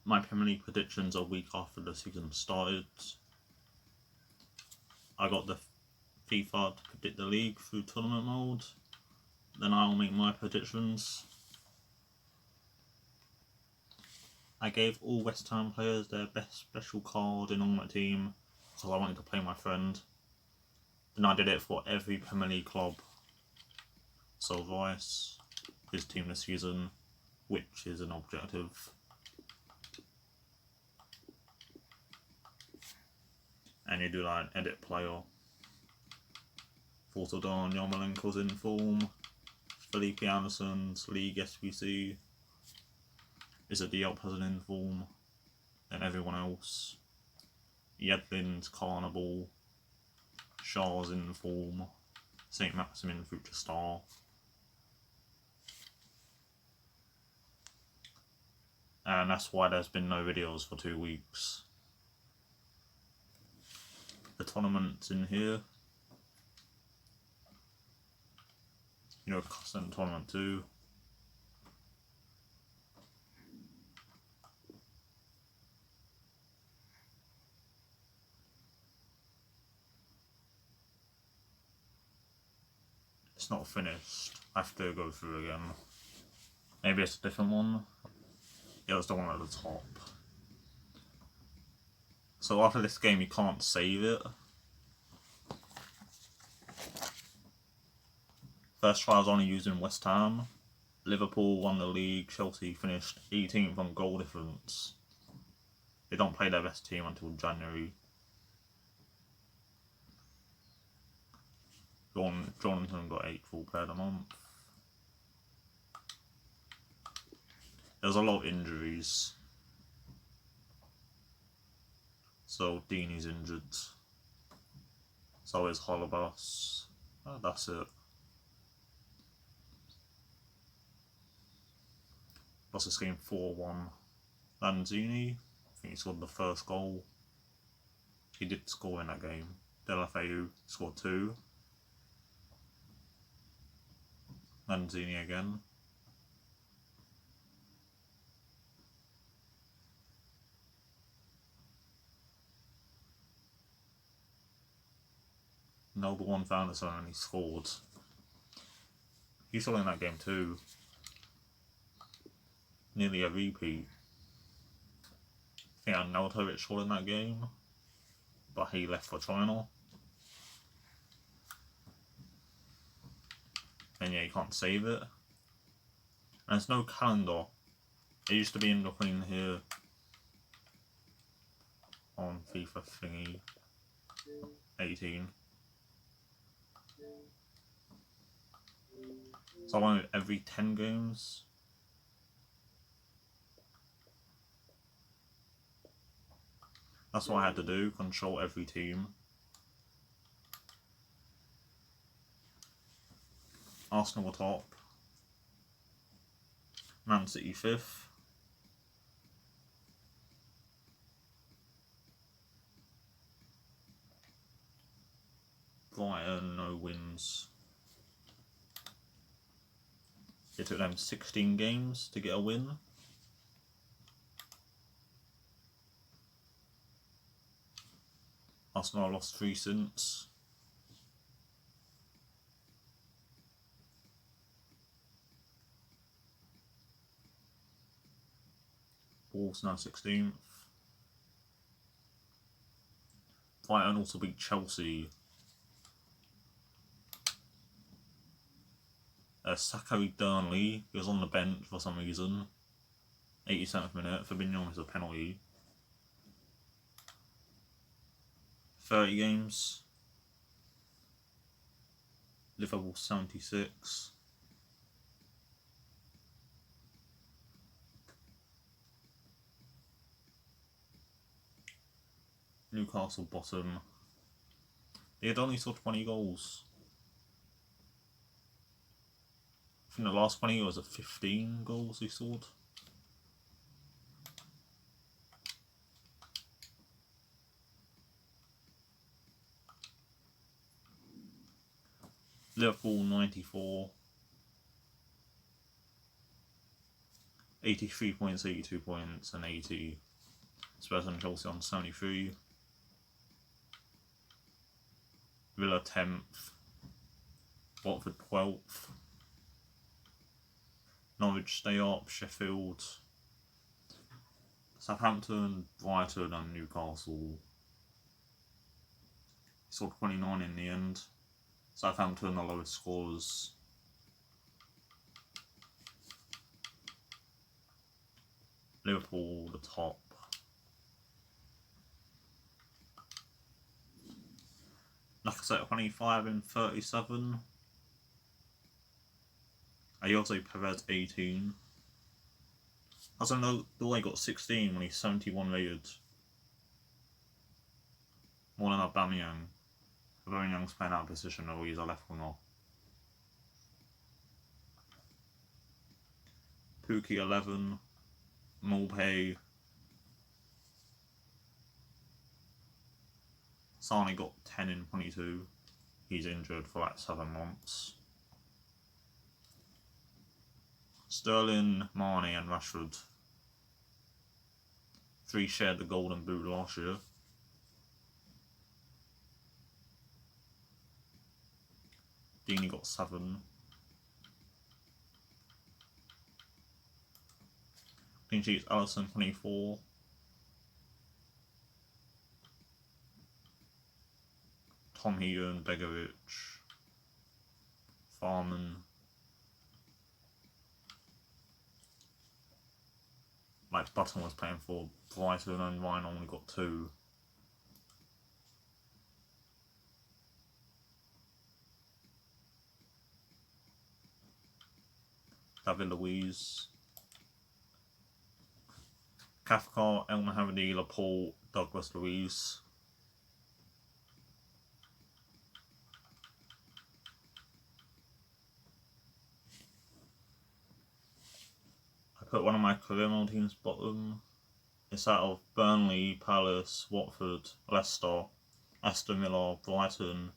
my Premier League predictions a week after the season started. I got the FIFA to predict the league through tournament mode. Then I'll make my predictions. I gave all West Ham players their best special card in on my team because I wanted to play my friend. And I did it for every Premier League club. So Rice, his team this season, which is an objective. And you do like edit player. Fortodon, Yarmolenko's in form. Felipe Anderson's League SBC. Is a Diop has an in form. And everyone else. Yedlin's Carnival. Shah's in form. St. Maximin Future Star. And that's why there's been no videos for 2 weeks. The tournament's in here. You know, custom tournament 2. It's not finished. I have to go through again. Maybe it's a different one. Yeah, it's the one at the top. So after this game you can't save it. First try I was only using West Ham. Liverpool won the league. Chelsea finished 18th on goal difference. They don't play their best team until January. Jonathan got 8th full player of the month. There's a lot of injuries. So Deeney's injured. So is Holobas. Oh, that's it. Lost this game 4-1. Lanzini, I think he scored the first goal. He did score in that game. Delafeu scored 2. Lanzini again. Noble 1 found us and he scored. He scored in that game too. Nearly a repeat. I think Arnautovic scored in that game, but he left for China. And yeah, you can't save it. And there's no calendar. It used to be in between here on FIFA thingy 18. So I wanted every 10 games. That's what I had to do, control every team. Arsenal were top. Man City 5th. Brighton, no wins. It took them 16 games to get a win. Arsenal lost 3 since. Wolves now 16th. Brighton also beat Chelsea. Zachary Burnley, he was on the bench for some reason. 87th minute, Fabinho missed a penalty. 30 games. Liverpool 76. Newcastle bottom. They had only scored 20 goals. I think the last 20 was at 15 goals he scored. Liverpool 94. 83 points, 82 points, and 80. Spurs and Chelsea on 73. Villa 10th. Watford 12th. Norwich stay up. Sheffield. Southampton, Brighton, and Newcastle. Scored 29 in the end. Southampton, the lowest scores. Liverpool, the top. Lacazette 25 in 37. Ayoze Perez 18. I don't know, the way got 16 when he's 71 rated. More than Aubameyang. Aubameyang's playing out of position, though he's a left winger. Pookie 11. Mulpay. Sane got 10 in 22. He's injured for like 7 months. Sterling, Mane and Rashford. 3 shared the golden boot last year. Deeney got 7. Clean sheets, Alisson 24. Tom Heaton, Begovic, Farman. Like Button was playing for Brighton and Ryan only got 2. David Luiz. Kafka, El Mohammadi, Laporte, Douglas Luiz. I put one of my career mode teams bottom. It's out of Burnley, Palace, Watford, Leicester, Aston Villa, Brighton,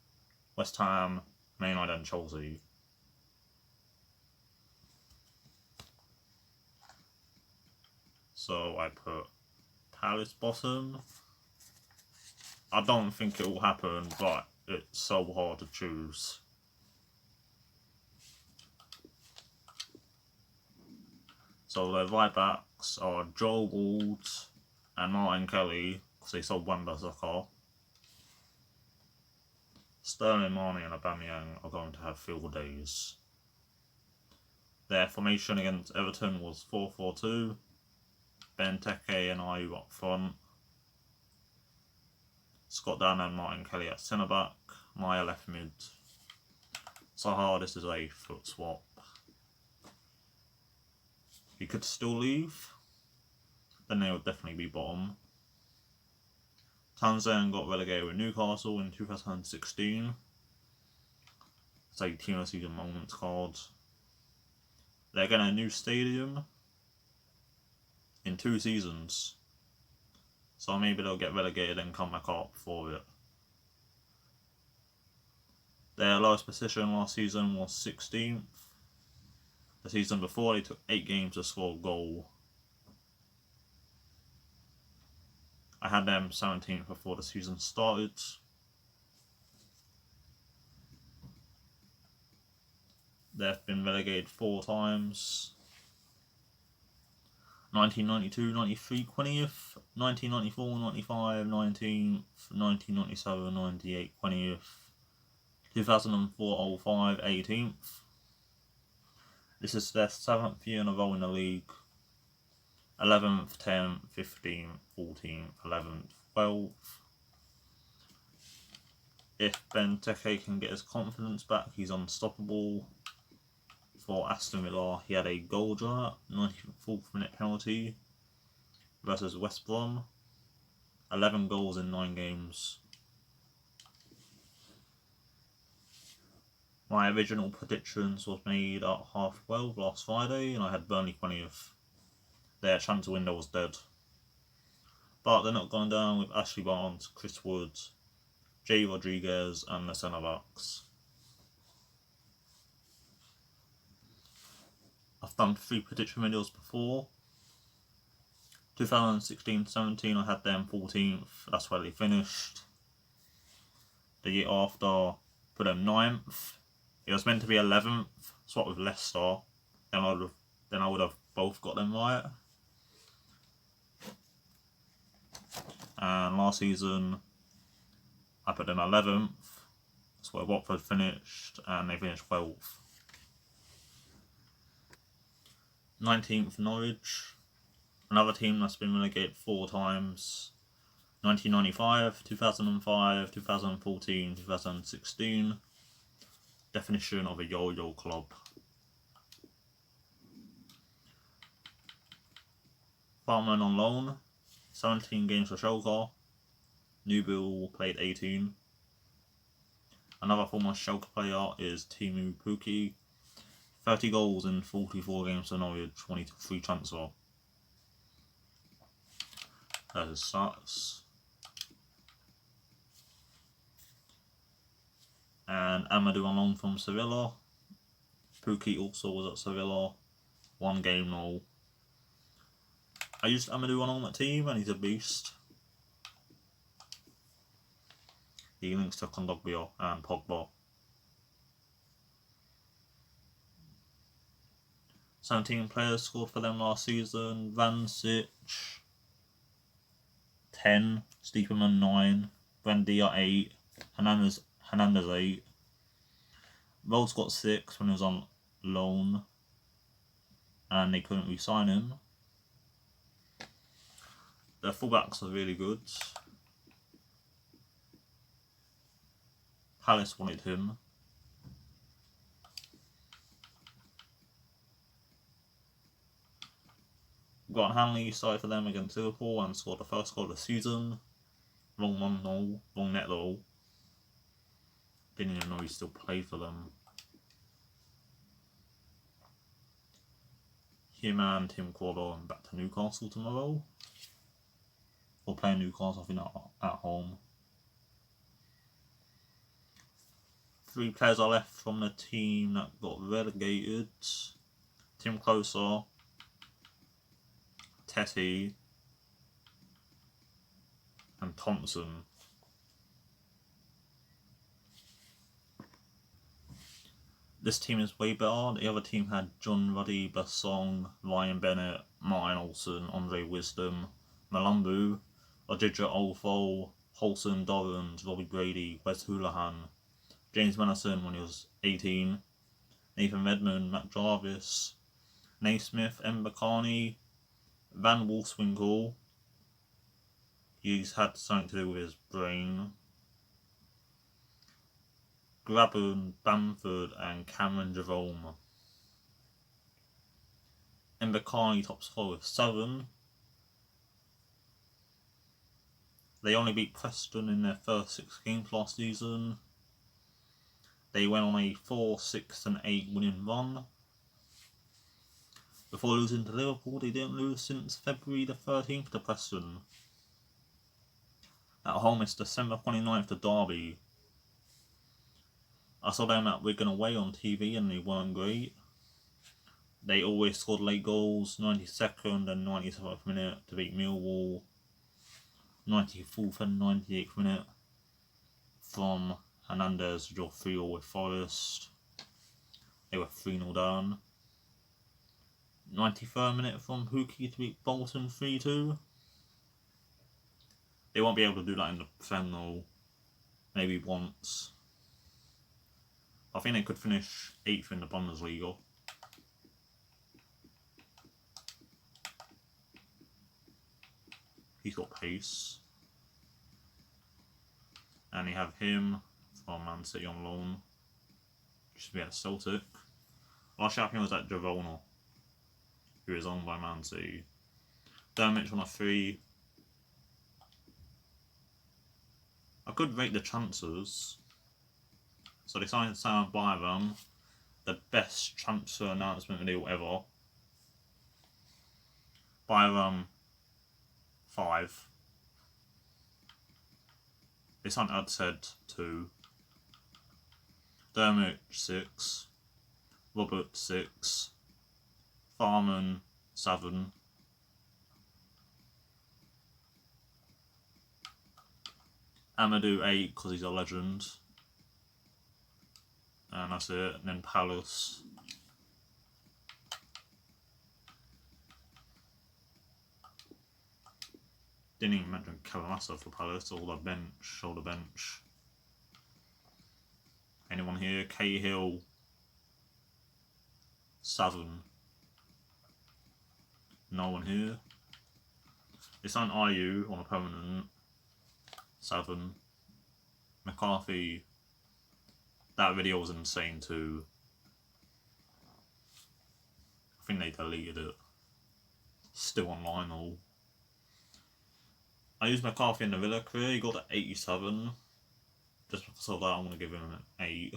West Ham, Man United and Chelsea. So I put Palace bottom. I don't think it will happen, but it's so hard to choose. So their right backs are Joe Ward and Martin Kelly, because they sold Wan-Bissaka. Sterling, Mane and Aubameyang are going to have field days. Their formation against Everton was 4-4-2. Benteke and Ayew up front. Scott Dann and Martin Kelly at centre back. Maya left mid. Zaha, this is a foot swap. He could still leave. Then they would definitely be bottom. Townsend got relegated with Newcastle in 2016. It's a team of season moments card. They're getting a new stadium in 2 seasons. So maybe they'll get relegated and come back up for it. Their lowest position last season was 16th. The season before they took 8 games to score a goal. I had them 17th before the season started. They've been relegated 4 times. 1992, 93, 20th, 1994, 95, 19th, 1997, 98, 20th, 2004, 05, 18th. This is their 7th year in a row in the league. 11th, 10th, 15th, 14th, 11th, 12th. If Benteke can get his confidence back, he's unstoppable. For Aston Villa, he had a goal drought, 94th minute penalty versus West Brom. 11 goals in 9 games. My original predictions was made at 12:30 last Friday, and I had Burnley 20th. Their transfer window was dead. But they're not going down with Ashley Barnes, Chris Wood, Jay Rodriguez, and the centre backs. I've done 3 prediction videos before. 2016-17, I had them 14th. That's where they finished. The year after, put them 9th. It was meant to be 11th. Swap with Leicester. Then I would have both got them right. And last season, I put them 11th. That's where Watford finished, and they finished 12th. 19th, Norwich. Another team that's been relegated 4 times. 1995, 2005, 2014, 2016. Definition of a yo-yo club. Farman on loan. 17 games for Schalke. Newbill played 18. Another former Schalke player is Teemu Pukki. 30 goals in 44 games for Norwich, 23 transfer. There's his stats. And Amadou on loan from Sevilla. Pukki also was at Sevilla. 1 game now. I used Amadou on that team and he's a beast. He links to Kondogbia and Pogba. 17 players scored for them last season. Vancic 10, Stiepermann 9, Brandia 8, Hernandez 8. Rhodes got 6 when he was on loan and they couldn't re-sign him. Their fullbacks are really good. Palace wanted him. Grant Hanley started for them against Liverpool and scored the first goal of the season. Wrong one though, wrong net though. Didn't even know he still played for them. Him and Tim Crawler back to Newcastle tomorrow. Or playing Newcastle, I think, at home. 3 players are left from the team that got relegated. Tim Closer, Tetty, and Thompson. This team is way better. The other team had John Ruddy, Bassong, Ryan Bennett, Martin Olsen, Andre Wisdom, Malumbu, Odidja Olfo, Holson Dorrans, Robbie Brady, Wes Houlihan, James Madison when he was 18, Nathan Redmond, Matt Jarvis, Naismith, Ember Carney, Van Wolfswinkel. He's had something to do with his brain. Grabban, Bamford, and Cameron Jerome. Ember Carney top scorer with 7. They only beat Preston in their first 6 games last season. They went on a 4, 6 and 8 winning run. Before losing to Liverpool, they didn't lose since February the 13th to Preston. At home it's December 29th to Derby. I saw them at Wigan away on TV and they weren't great. They always scored late goals, 92nd and 97th minute to beat Millwall. 94th and 98th minute from Hernandez to draw 3-3 with Forest. They were 3-0 down. 93rd minute from Pukki to beat Bolton 3-2. They won't be able to do that in the Prem though. Maybe once. I think they could finish 8th in the Bundesliga. He's got pace. And you have him from Man City on loan. Should be at Celtic. Last champion was at Girona, who is owned by Man City. Dermot on a 3. I could rate the chances. So they signed Sam Byram, the best transfer announcement deal ever. Byram 5. They signed Udsed 2. Dermot 6. Robert 6. Farman 7. Amadou 8 because he's a legend. And that's it. And then Palace. Didn't even mention Kalamasa for Palace, or the bench, shoulder bench. Anyone here? Cahill. 7. No one here. It's on IU on a permanent. 7. McCarthy. That video was insane too. I think they deleted it. Still online though. I used McCarthy in the Villa career, he got to 87. Just because of that, I'm going to give him an 8.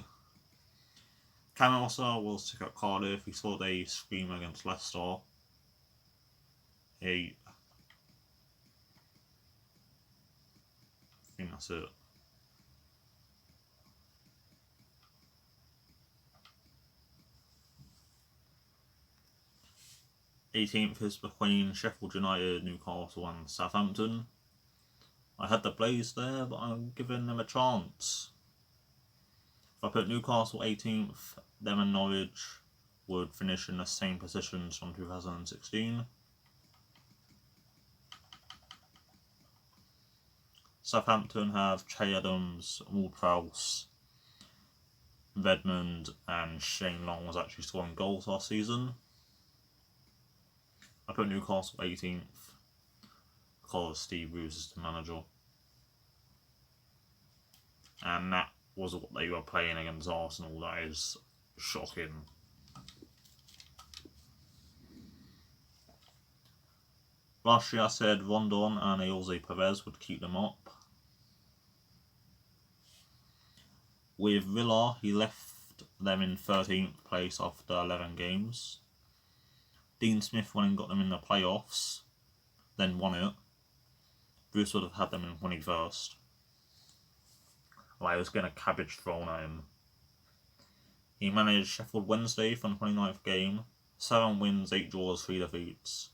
Camerosa was sick at Cardiff, he scored a screamer against Leicester. 8. I think that's it. '18th is between Sheffield United, Newcastle and Southampton. I had the Blaze there, but I'm giving them a chance. If I put Newcastle 18th, them and Norwich would finish in the same positions from 2016. Southampton have Che Adams, Ward-Prowse, Redmond and Shane Long was actually scoring goals last season. I put Newcastle 18th because Steve Bruce is the manager. And that was what they were playing against Arsenal. That is shocking. Last year I said Rondon and Jose Perez would keep them up. With Villa, he left them in 13th place after 11 games. Dean Smith went and got them in the playoffs, then won it. Bruce would have had them in 21st. Like, he was getting a cabbage thrown at him. He managed Sheffield Wednesday for the 29th game. 7 wins, 8 draws, 3 defeats.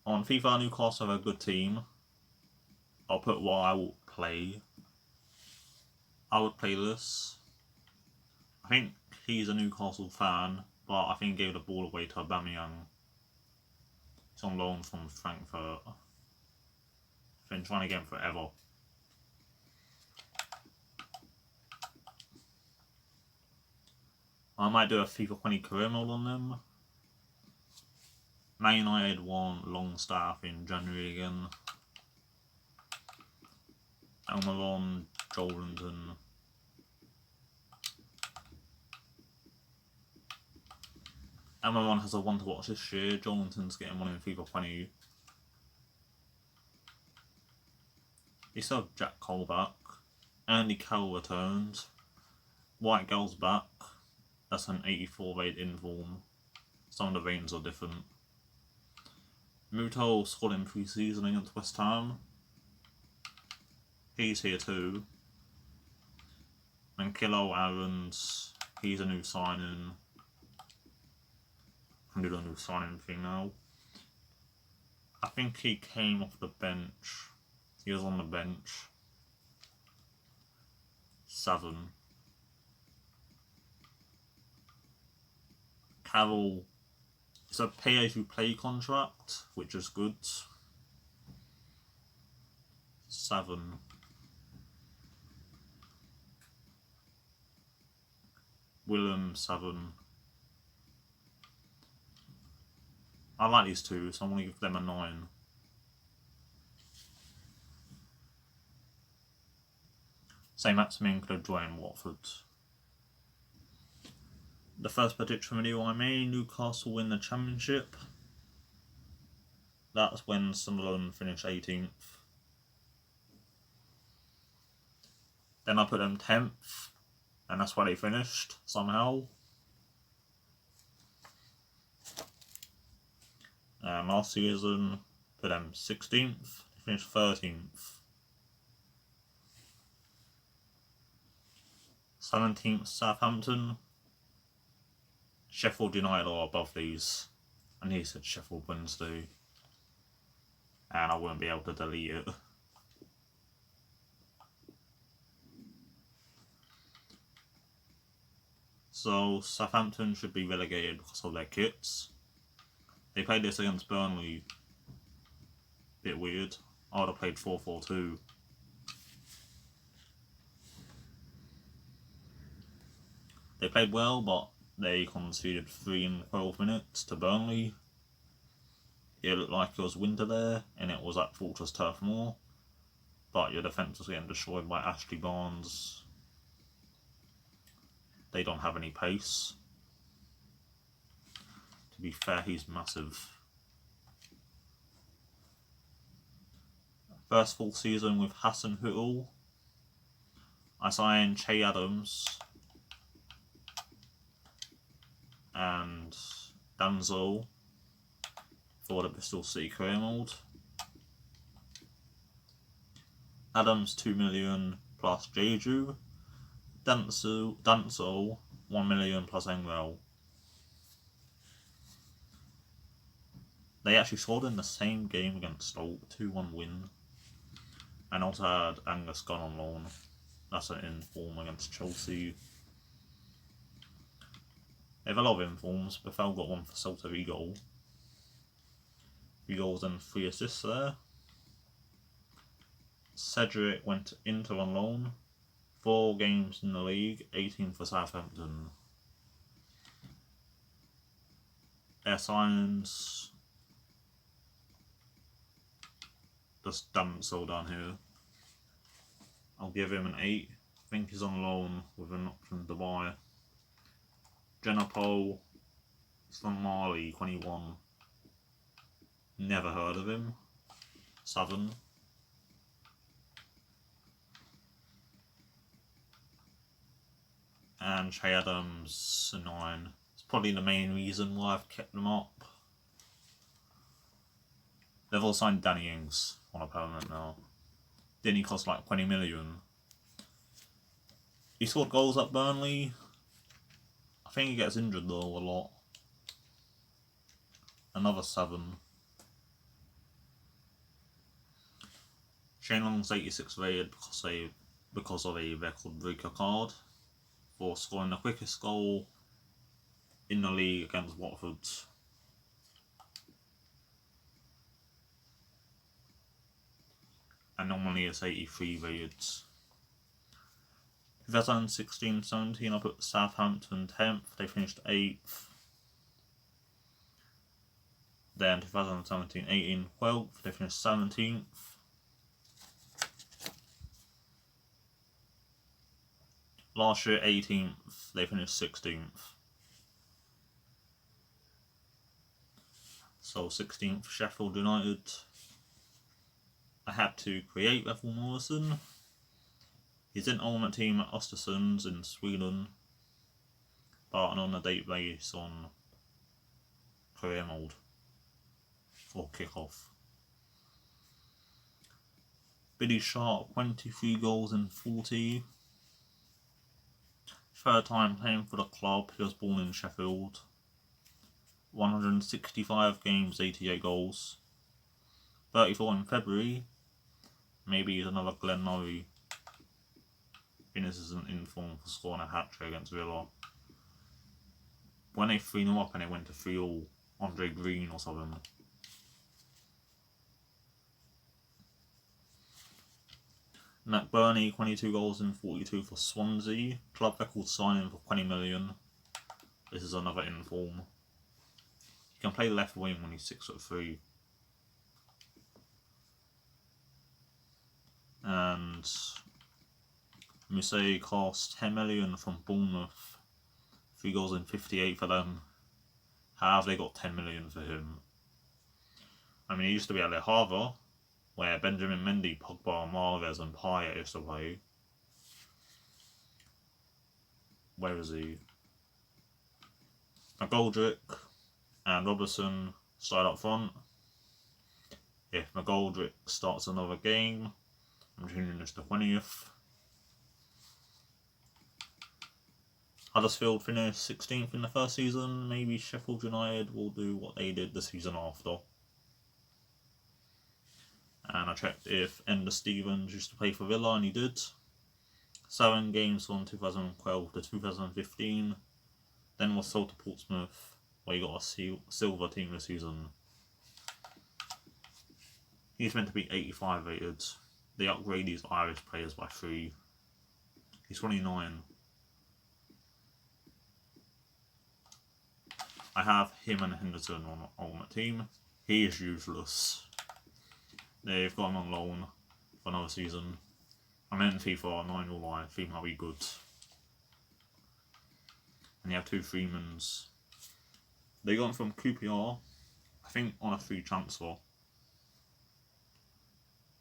On FIFA, Newcastle have a good team. I'll put what I will play. I would play this. I think he's a Newcastle fan, but I think he gave the ball away to Aubameyang. He's on loan from Frankfurt. I've been trying to get him forever. I might do a FIFA 20 career mode on them. Man United won Longstaff in January again. Almiron, Jolinton. Almiron has a one to watch this year. Jolinton's getting one in FIFA 20. They still have Jack Cole back. Andy Carroll returns. White Girl's back. That's an 84 rated in form. Some of the ratings are different. Muto scored in pre-season against West Ham. He's here too. And Kilo Aarons, he's a new signing. I'm doing a new signing thing now. I think he came off the bench. He was on the bench. 7. Carroll, it's a pay-as-you-play contract, which is good. 7. Willem, 7. I like these two, so I'm going to give them a 9. St. Maximin could have joined Watford. The first prediction video I made, Newcastle win the Championship. That's when Sunderland finished 18th. Then I put them 10th, and that's where they finished, somehow. And last season, put them 16th, they finished 13th. 17th, Southampton. Sheffield United are above these, and he said Sheffield Wednesday, and I won't be able to delete it. So Southampton should be relegated because of their kits. They played this against Burnley. Bit weird. I would have played 4-4-2. They played well, but they conceded 3 in 12 minutes to Burnley. It looked like it was winter there, and it was at Fortress Turf Moor. But your defence was getting destroyed by Ashley Barnes. They don't have any pace. To be fair, he's massive. First full season with Hassan Hüttel. I signed Che Adams and Danzo for the Bristol City career mode. Adams 2 million plus Jeju. Danzo 1 million plus Engel. They actually scored in the same game against Stoke, 2-1 win. And also had Angus Gunn on loan. That's an inform against Chelsea. They have a lot of informs. Buffel got one for Celta Vigo. 3 goals and 3 assists there. Cedric went to Inter on loan. 4 games in the league, 18 for Southampton. Their signs just damn so down here. I'll give him an 8. I think he's on loan with an option to buy. Jenapol, he's from Mali, 21. Never heard of him. 7. And Che Adams, 9. It's probably the main reason why I've kept them up. They've all signed Danny Ings on a permanent now. Didn't he cost like 20 million? He scored goals at Burnley. I think he gets injured though a lot. Another 7. Shane Long's 86 rated because of a record breaker card for scoring the quickest goal in the league against Watford. And normally it's 83 rated. 2016-17 I put Southampton 10th, they finished 8th. Then 2017-18 12th, they finished 17th. Last year 18th, they finished 16th. So 16th Sheffield United. I had to create Ethel Morrison. He's in ultimate team at Östersunds in Sweden, but on a database on career mode for kickoff. Billy Sharp, 23 goals in 40. 3rd time playing for the club. He was born in Sheffield. 165 games, 88 goals. 34 in February. Maybe he's another Glenn Murray. I think this isn't in form for scoring a hat-trick against Villa. When they 3-0 up and it went to 3-all, Andre Green or something. McBurney, 22 goals in 42 for Swansea. Club record signing for 20 million. This is another inform. He can play left wing when he's 6'3". And Musée cost 10 million from Bournemouth. 3 goals in 58 for them. How have they got 10 million for him? I mean, he used to be at Le Havre, where Benjamin Mendy, Pogba, Marquez and Payet used to play. Where is he? McGoldrick and Robertson start up front. If McGoldrick starts another game, I'm changing this to 20th. Huddersfield finished 16th in the first season. Maybe Sheffield United will do what they did the season after. And I checked if Ender Stevens used to play for Villa, and he did. 7 games from 2012 to 2015. Then was sold to Portsmouth, where he got a silver team this season. He's meant to be 85 rated. They upgrade these Irish players by 3. He's 29. I have him and Henderson on ultimate team. He is useless. They've got him on loan for another season. I meant FIFA 9 will I think might be good. And you have 2 Freemans. They got him from QPR, I think on a free transfer.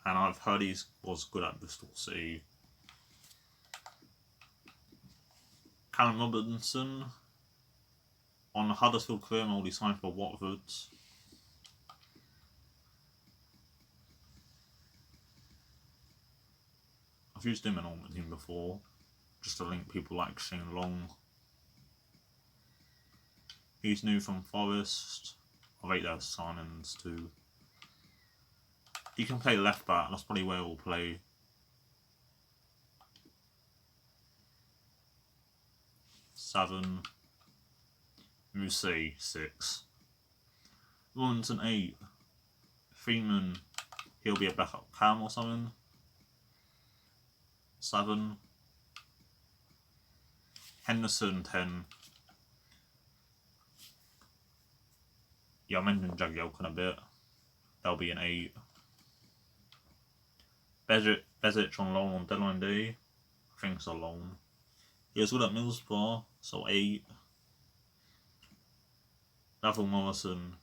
And I've heard he was good at Bristol City. Callum Robinson on the Huddersfield career mode, he signed for Watford. I've used him in ultimate team before, just to link people like Shane Long. He's new from Forest. I rate their signings too. He can play left back, that's probably where he'll play. Seven. Musi, 6. Robinson, 8. Freeman, he'll be a backup cam or something. 7. Henderson, 10. Yeah, I mentioned Jagielka a bit. That'll be an 8. Bezic on loan on deadline day. I think it's a loan. He was good at Middlesbrough, so 8. Davil Morrison.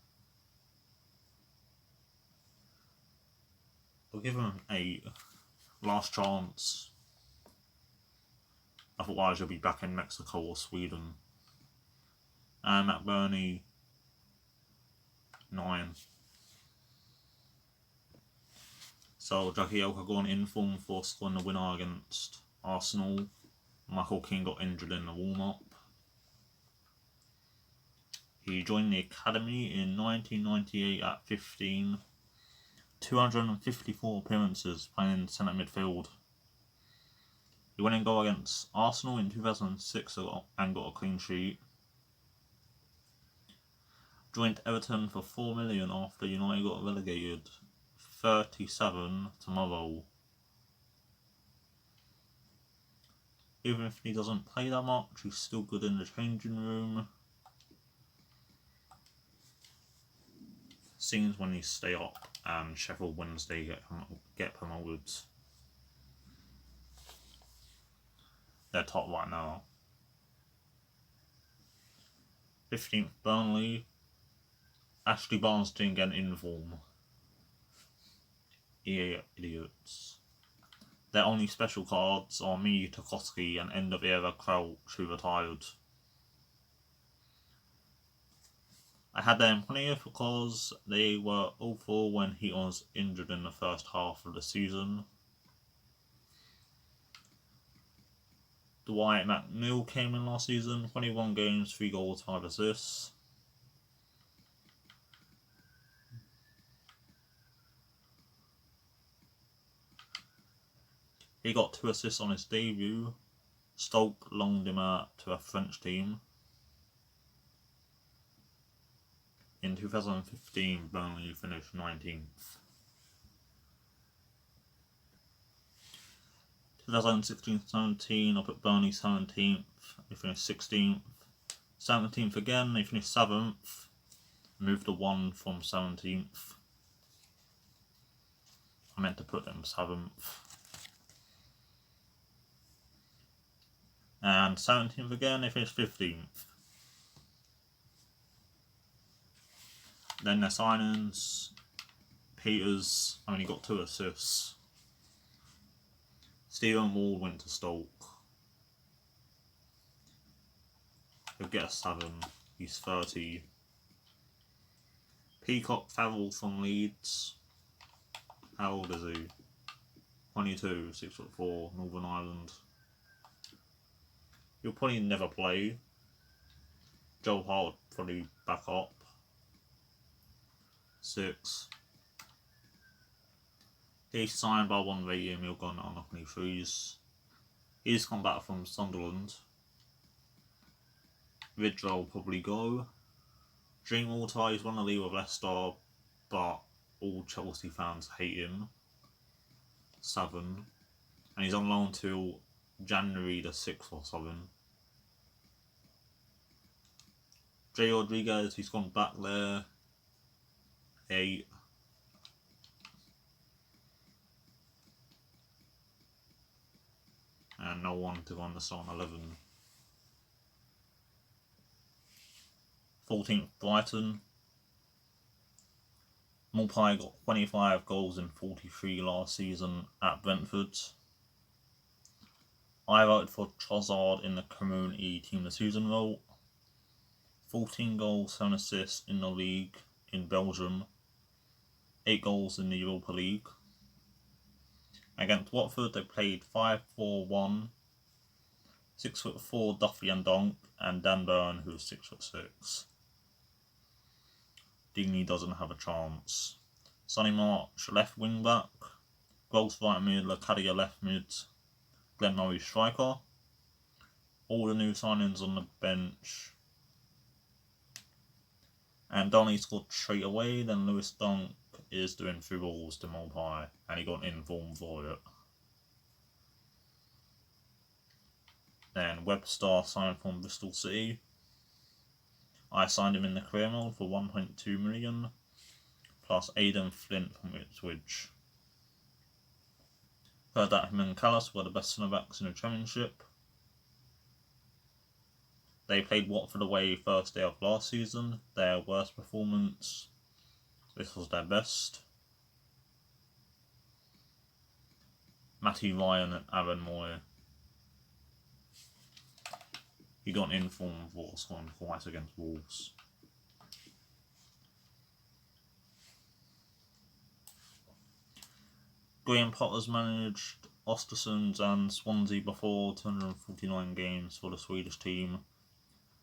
I'll give him an 8. Last chance. Otherwise he'll be back in Mexico or Sweden. And Matt Burney, 9. So Jagielka got an inform for scoring the winner against Arsenal. Michael Keane got injured in the warm-up. He joined the academy in 1998 at 15. 254 appearances playing centre midfield. He went in goal against Arsenal in 2006 and got a clean sheet. Joined Everton for $4 million after United got relegated. 37 tomorrow. Even if he doesn't play that much, he's still good in the changing room. Seems when he stay up and Sheffield Wednesday get promoted. They're top right now. 15th Burnley. Ashley Barnes didn't get an inform. Idiots. Their only special cards are me, Tarkowski, and end of era Crouch, who retired. I had them 20th because they were awful when he was injured in the first half of the season. Dwight McNeil came in last season, 21 games, 3 goals, 5 assists. He got 2 assists on his debut. Stoke loaned him out to a French team. In 2015, Burnley finished 19th. 2016-17, I put Burnley 17th. They finished 16th. 17th again, they finished 7th. Moved to 1 from 17th. I meant to put them 7th. And 17th again, they finished 15th. Then their signings. Peters only got 2 assists. Stephen Ward went to Stoke. He'll get a 7. He's 30. Peacock Farrell from Leeds. How old is he? 22, 6'4", Northern Ireland. He'll probably never play. Joe Hart probably back up. 6. He's signed by 1 rating, he'll go on unlucky threes. He's come back from Sunderland. Ridgewell will probably go. Drinkwater, he's won the league with Leicester, but all Chelsea fans hate him. 7. And he's on loan till January the 6th or something. Jay Rodriguez, he's gone back there. 8. And no one to go on the start 11. 14th, Brighton. Maupay got 25 goals in 43 last season at Brentford. I voted for Trossard in the Community Team of the Season role. 14 goals, 7 assists in the league in Belgium. 8 goals in the Europa League. Against Watford, they played 5-4-1. 6'4" Duffy and Donk, and Dan Burn, who was 6'6". Digney doesn't have a chance. Sonny March, left wing back. Gross right mid, Lacadia left mid. Glenn Murray striker. All the new signings on the bench. And Donny scored straight away, then Lewis Dunk is doing through balls to Maupay, and he got in form for it. Then Webster signed from Bristol City. I signed him in the career mode for 1.2 million, plus Aidan Flint from Ipswich. Heard that him and Callas were the best centre backs in the Championship. They played Watford away first day of last season, their worst performance. This was their best. Matty Ryan and Aaron Moy. He got in form for scoring twice against Wolves. Graham Potter's managed Östersund and Swansea before, 249 games for the Swedish team.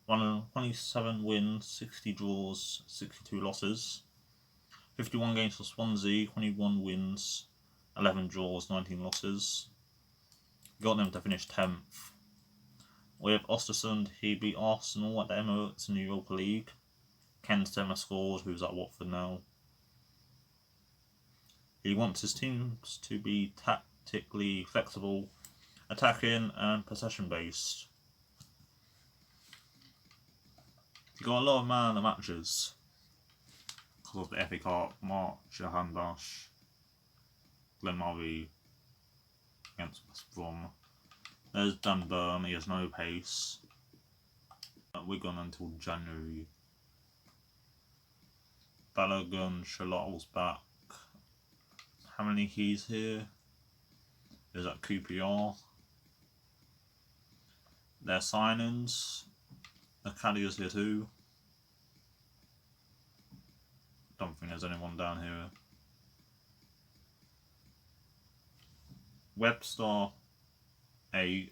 127 wins, 60 draws, 62 losses. 51 games for Swansea, 21 wins, 11 draws, 19 losses. Got them to finish 10th. With Östersund, he beat Arsenal at the Emirates in the Europa League. Ken Stemmer scored, who's at Watford now. He wants his teams to be tactically flexible, attacking and possession based. He got a lot of man of the matches because of the FA Cup, March, Jahan Bash, Glenn Murray against West Brom. There's Dan Burn, he has no pace. We're gone until January. Balogun, Charlotte's back. How many keys here? Is that QPR? Their signings. Acadia's here too. Don't think there's anyone down here. Webster, 8.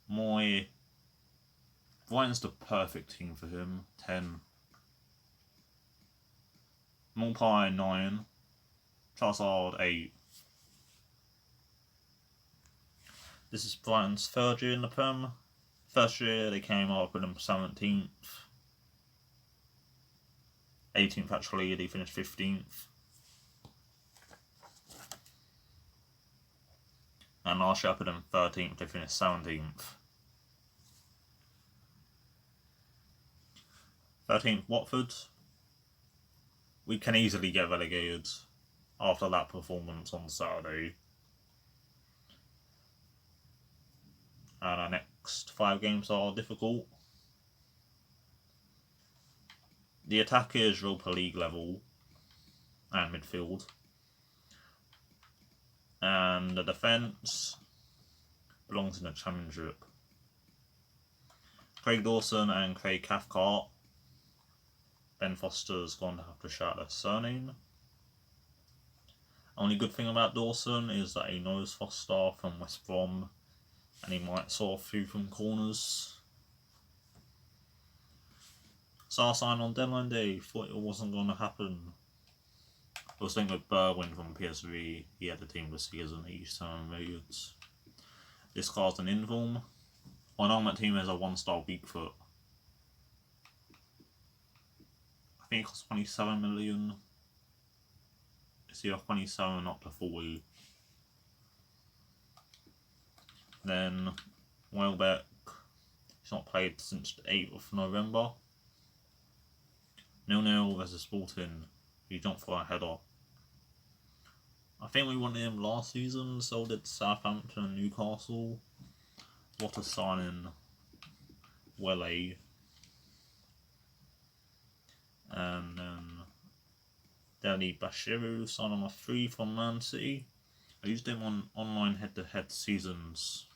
Moy. Brighton's the perfect team for him, 10. Maupay, 9. Trossard, 8. This is Brighton's 3rd year in the Prem. First year they came up with them 17th. 18th actually, they finished 15th. And last year I put them 13th, they finished 17th. 13th Watford. We can easily get relegated after that performance on Saturday. And our next 5 games are difficult. The attack is Europa League level and midfield. And the defence belongs in the Championship. Craig Dawson and Craig Cathcart. Ben Foster's going to have to shout their surname. Only good thing about Dawson is that he knows Foster from West Brom and he might saw through from corners. So I signed on deadline day, thought it wasn't going to happen. I was thinking with Berwin from PSV, he had the team this season, 87 millions. This card's an inform. My ultimate team has a 1-star Beakfoot. I think it costs 27 million. It's either 27 up to 40. Then Welbeck, he's not played since the 8th of November. 0-0 versus Sporting, he jumped for a header. I think we wanted him last season, so did Southampton and Newcastle. What a signing. Wele. And then Deli Bashiru signed on a 3 from Man City. I used him on online head-to-head seasons.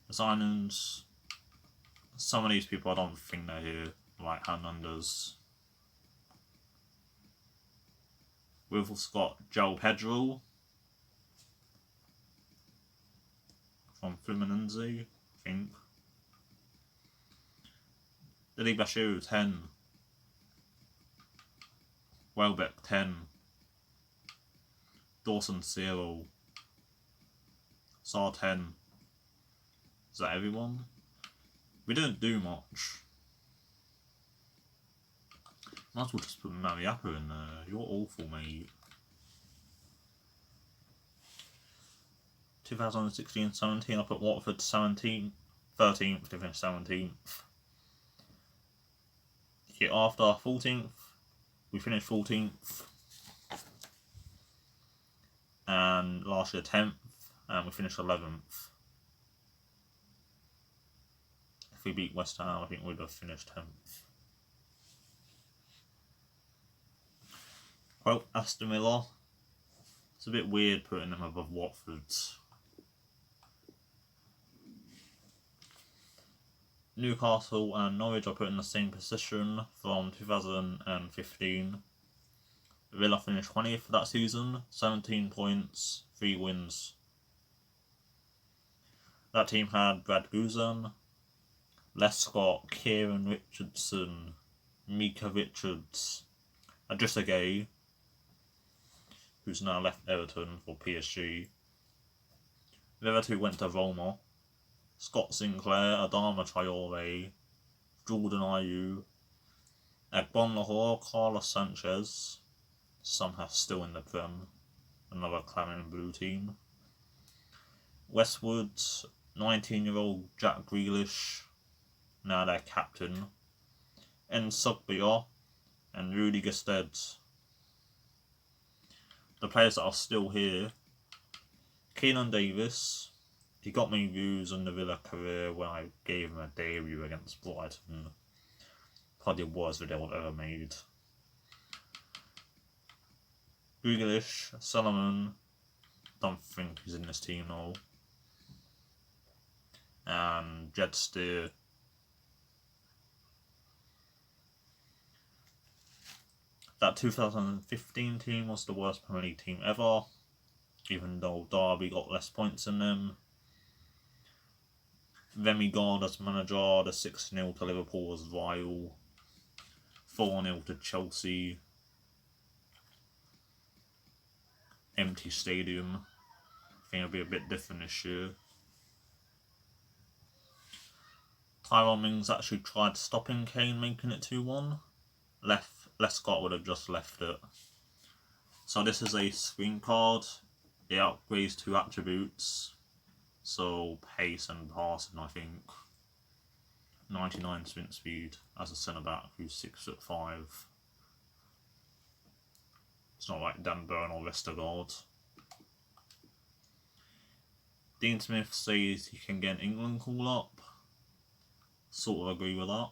The signings, some of these people I don't think they're here, like Hernandez. We've also got Joel Pedro from Fluminense, I think. Deli Bashiru 10. Welbeck 10. Dawson 0. Sar 10. Is that everyone? We didn't do much. Might as well just put Mariappa in there. You're awful, mate. 2016-17, I put Watford 17th, 13th, to finish 17th. Okay, after 14th, we finished 14th. And last year 10th, and we finished 11th. If we beat West Ham, I think we'd have finished 10th. Well, Aston Villa. It's a bit weird putting them above Watford's. Newcastle and Norwich are put in the same position from 2015. Villa finished 20th that season, 17 points, 3 wins. That team had Brad Guzan, Lescott, Kieran Richardson, Mika Richards, Adrissa Gay, who's now left Everton for PSG. The other 2 went to Roma. Scott Sinclair, Adama Traore, Jordan Ayew, Egbon Lahore, Carlos Sanchez, somehow still in the Prem, another Clarion Blue team. Westwood, 19-year-old Jack Grealish, now their captain, En Sugbia, and Rudy Gestede. The players that are still here, Keenan Davis, he got me views on the Villa career when I gave him a debut against Brighton. Probably the worst video I've ever made. Grealish, Solomon, don't think he's in this team now. And Jed Steer. That 2015 team was the worst Premier League team ever, even though Derby got less points than them. Remy Gard as manager, the 6-0 to Liverpool was vile. 4-0 to Chelsea. Empty stadium. I think it'll be a bit different this year. Tyrone Mings actually tried stopping Kane, making it 2-1. Lescott would have just left it. So this is a screen card. It upgrades 2 attributes. So pace and passing, I think. 99 sprint speed as a centre back who's 6'5". It's not like Dan Burn or Vestergaard. Dean Smith says he can get an England call up. Sort of agree with that.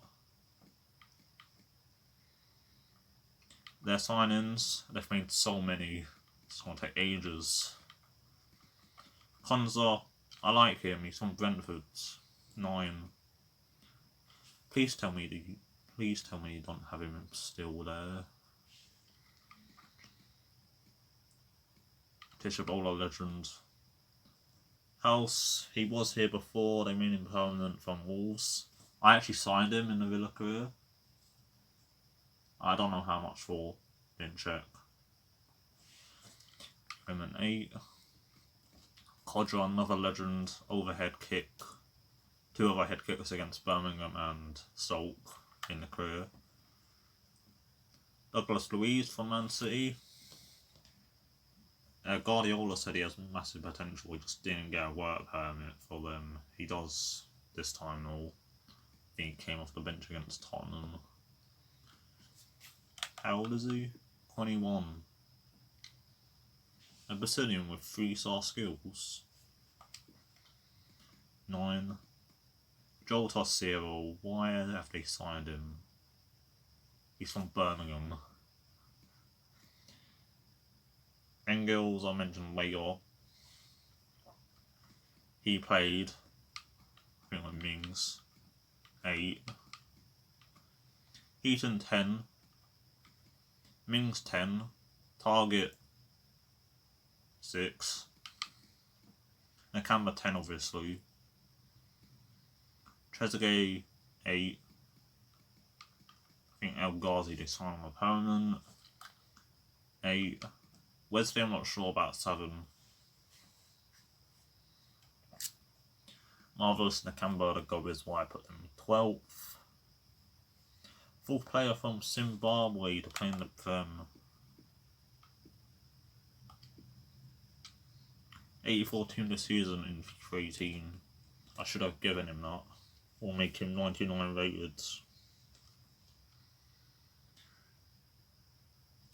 Their signings, they've made so many. It's going to take ages. Konza, I like him. He's from Brentford. 9. Please tell me you don't have him still there. Tishabola legend. House, he was here before. They made him permanent from Wolves. I actually signed him in the Villa career. I don't know how much for. Didn't check. him an 8. Codger, another legend, overhead kick. 2 overhead kicks against Birmingham and Stoke in the career. Douglas Luiz from Man City. Guardiola said he has massive potential, he just didn't get a work permit for them. He does this time though. I think he came off the bench against Tottenham. How old is he? 21. A Brazilian with 3-star skills. 9. Joel Tossero, why have they signed him? He's from Birmingham. Engels, I mentioned later. He played, I think with Mings, 8. Heaton 10. Mings 10. Target 6. Nakamba 10 obviously. Trezeguet 8. I think El Ghazi they signed him opponent. 8. Wesley I'm not sure about 7. Marvellous Nakamba to go is why I put them 12th. 4th player from Zimbabwe to play in the Prem. 84 team this season in FIFA 18. I should have given him that. Or make him 99 rated.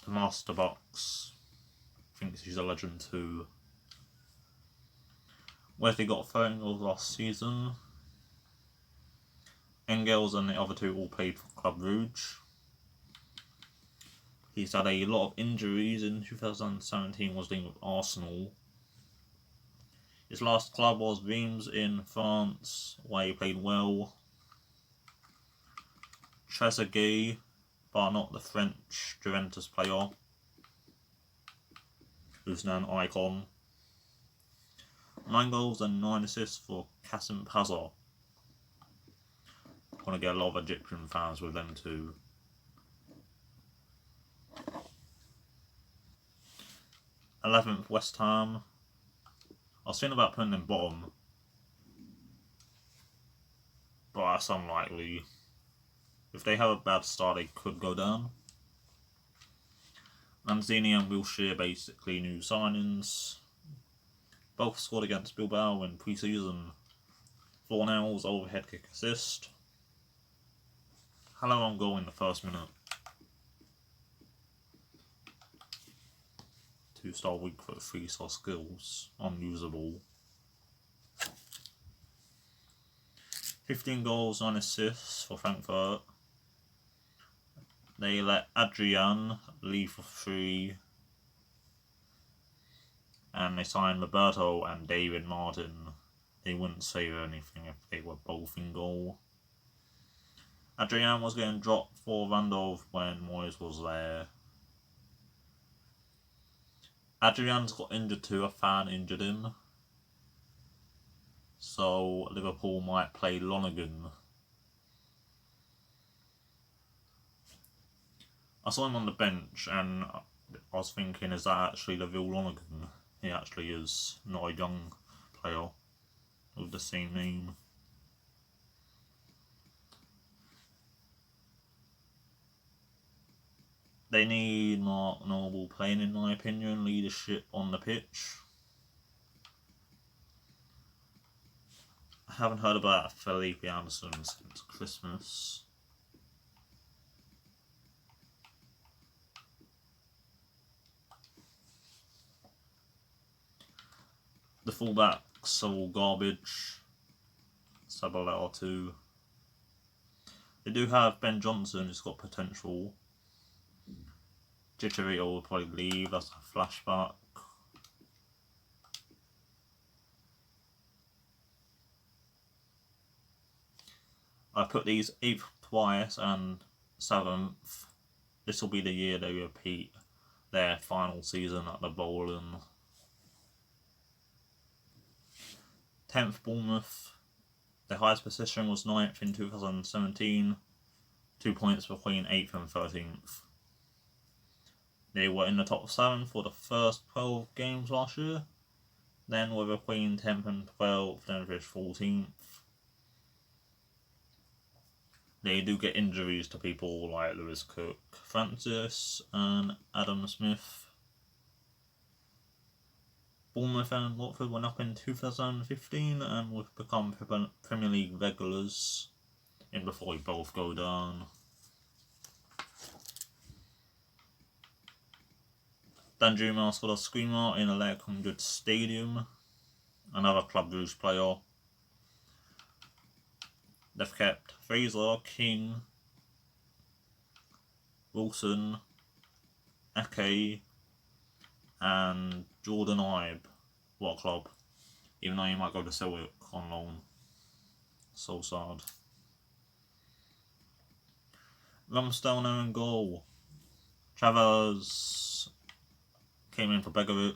The Master Box thinks he's a legend too. Wesley got 13 goals last season. Engels and the other 2 all played for Club Rouge. He's had a lot of injuries. In 2017 was linked with Arsenal. His last club was Reims in France, where he played well. Trezeguet, but not the French Juventus player, who's now an icon. 9 goals and 9 assists for Kasim Pazar. Gonna get a lot of Egyptian fans with them too. 11th West Ham. I was thinking about putting them bottom, but that's unlikely. If they have a bad start, they could go down. Lanzini and Wilshere basically new signings. Both scored against Bilbao in pre-season. 4 nails, overhead kick assist. Hello, I'm goal in the first minute. 2-star weak foot, 3-star skills. Unusable. 15 goals, 9 assists for Frankfurt. They let Adrian leave for free. And they signed Roberto and David Martin. They wouldn't say anything if they were both in goal. Adrian was getting dropped for Randolph when Moyes was there. Adrian's got injured too, a fan injured him. So Liverpool might play Lonergan. I saw him on the bench and I was thinking, is that actually the real Lonergan? He actually is, not a young player with the same name. They need Mark Noble playing, in my opinion, leadership on the pitch. I haven't heard about Felipe Anderson since Christmas. The fullbacks are all garbage. Sabaleta too. They do have Ben Johnson, who's got potential. Chicharito will probably leave, that's a flashback. I put these 8th twice and 7th. This will be the year they repeat their final season at the Bowling. 10th Bournemouth. Their highest position was 9th in 2017. 2 points between 8th and 13th. They were in the top 7 for the first 12 games last year. Then were between 10th and 12th, then finished 14th. They do get injuries to people like Lewis Cook, Francis, and Adam Smith. Bournemouth and Watford went up in 2015 and would become Premier League regulars in before we both go down. Danjuma scored a screamer in a Lake 100 Stadium. Another Club Brugge player. They've kept Fraser, King, Wilson, Ake, and Jordan Ibe. What a club. Even though you might go to Celtic on loan. So sad. Ramsdale now in goal. Chavez came in for Begovic.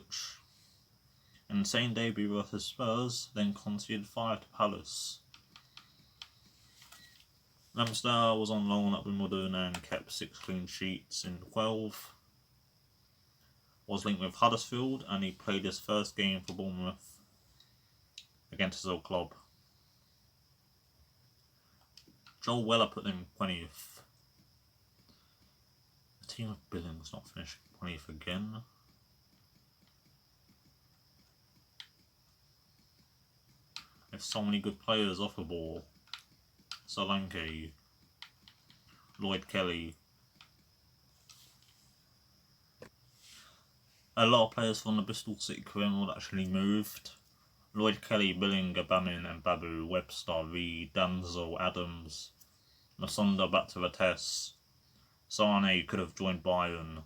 Insane debut versus Spurs, then conceded 5 to Palace. Ramsdale was on loan at Wimbledon and kept 6 clean sheets in 12. Was linked with Huddersfield and he played his first game for Bournemouth against his old club. Joel Weller put them 20th. The team of Billings not finishing 20th again. There's so many good players off the ball. Solanke, Lloyd Kelly. A lot of players from the Bristol City Criminal actually moved. Lloyd Kelly, Billing, Gabamin and Babu, Webster, Reed, Damsel, Adams, Masonda back to Vitesse. Sane could have joined Bayern.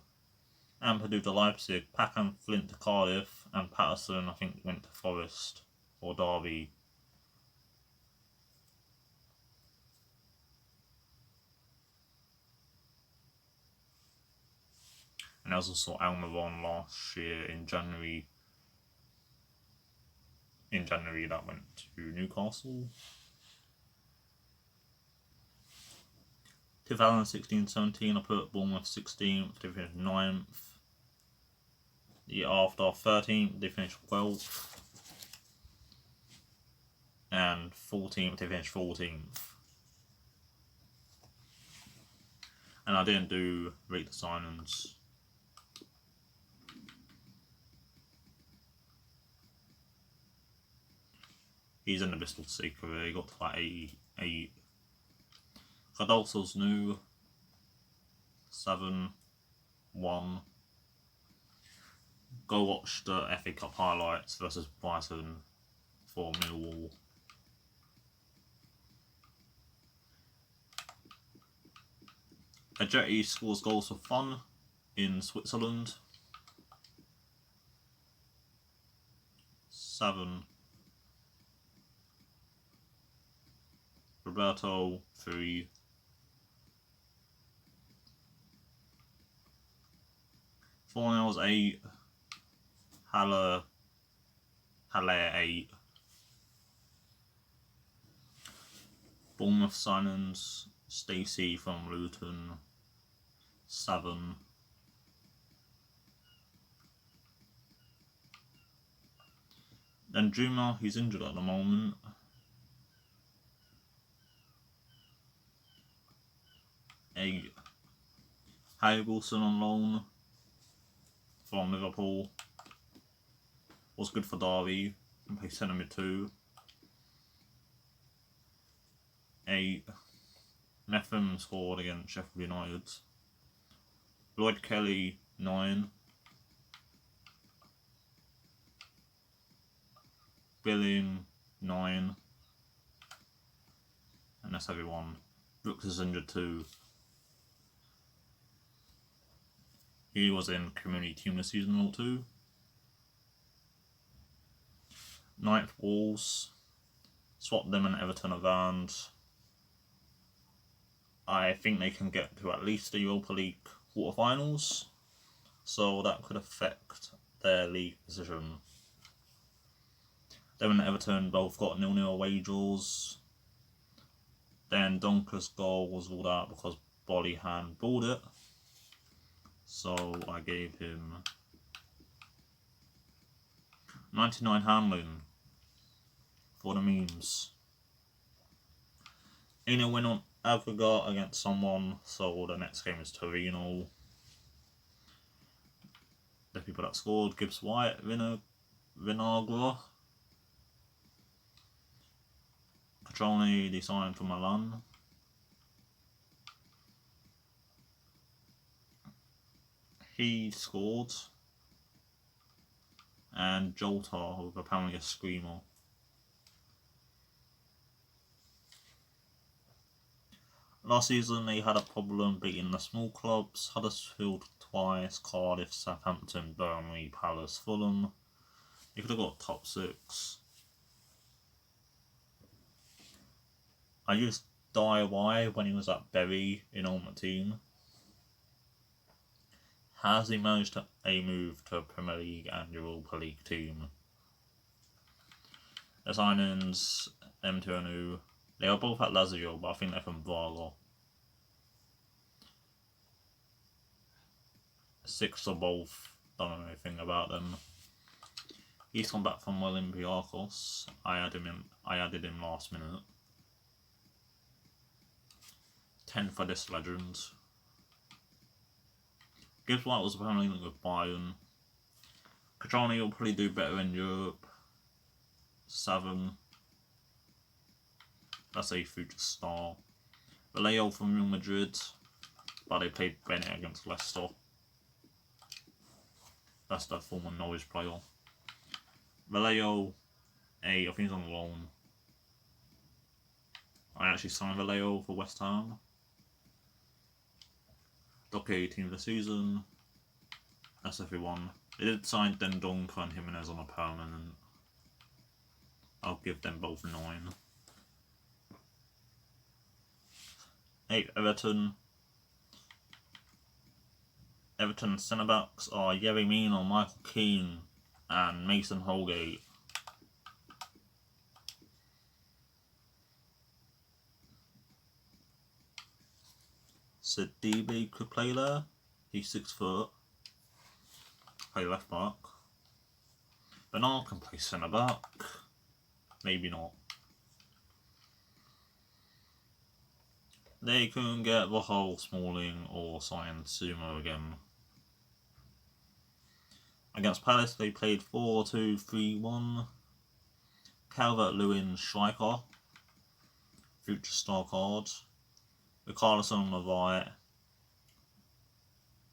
Ampadu to Leipzig, Pack and Flint to Cardiff, and Patterson I think went to Forest or Derby. And I also saw Almiron last year in January. In January that went to Newcastle. 2016-17 I put Bournemouth 16th, they finished 9th. The year after 13th they finished 12th. And 14th they finished 14th. And I didn't do rate the signings. He's in the Bristol City career, he got to like 88. Cadalso's new 7-1. Go watch the FA Cup highlights versus Brighton for Millwall. Ajeti scores goals for fun in Switzerland. 7. Roberto 3. Fornells 8. Haller 8. Bournemouth signings, Stacey from Luton 7. Then Juma, he's injured at the moment. 8. Harry Wilson on loan from Liverpool. Was good for Derby and played centre mid 2. 8. Neffem scored against Sheffield United. Lloyd Kelly 9. Billing 9. And that's everyone. Brooks is injured too. He was in Community Team this season or 2. 9th Wolves. Swapped them and Everton around. I think they can get to at least the Europa League quarterfinals, so that could affect their league position. Them and Everton both got 0-0 away draws. Then Donker's goal was ruled out because Bolly handballed it. so I gave him 99 handling for the memes. Eno went on aggregate against someone, so the next game is Torino. The people that scored: Gibbs White, Vinagre, Petroni, designed for Milan. He scored, and Joltar, with apparently a screamer. Last season they had a problem beating the small clubs: Huddersfield twice, Cardiff, Southampton, Burnley, Palace, Fulham. They could have got top 6. I used DIY when he was at Bury in Ultimate Team. Has he managed a move to a Premier League and Europa League team? The signings: M2NU. They are both at Lazio, but I think they're from Braga. 6 are both. Don't know anything about them. He's come back from Olympiacos. I added him last minute. 10 for this legend. Gibbs White was apparently linked with Bayern. Catrani will probably do better in Europe. 7. That's a future star. Vallejo from Real Madrid, but they played Bennett against Leicester. That's the former Norwich player. Vallejo, I think he's on loan. I actually signed Vallejo for West Ham. Docky team of the season. That's everyone. They did sign Dendonka and Jimenez on a permanent. I'll give them both 9. 8 Everton. Everton centre backs are Yerry Mina, Michael Keane, and Mason Holgate. Sidibe could play there. He's 6 foot. Play left back. Bernard can play centre back. Maybe not. They couldn't get Rojo, Smalling, or sign Sumo again. Against Palace, they played 4-2-3-1. Calvert-Lewin striker. Future star card. Richarlison on the right.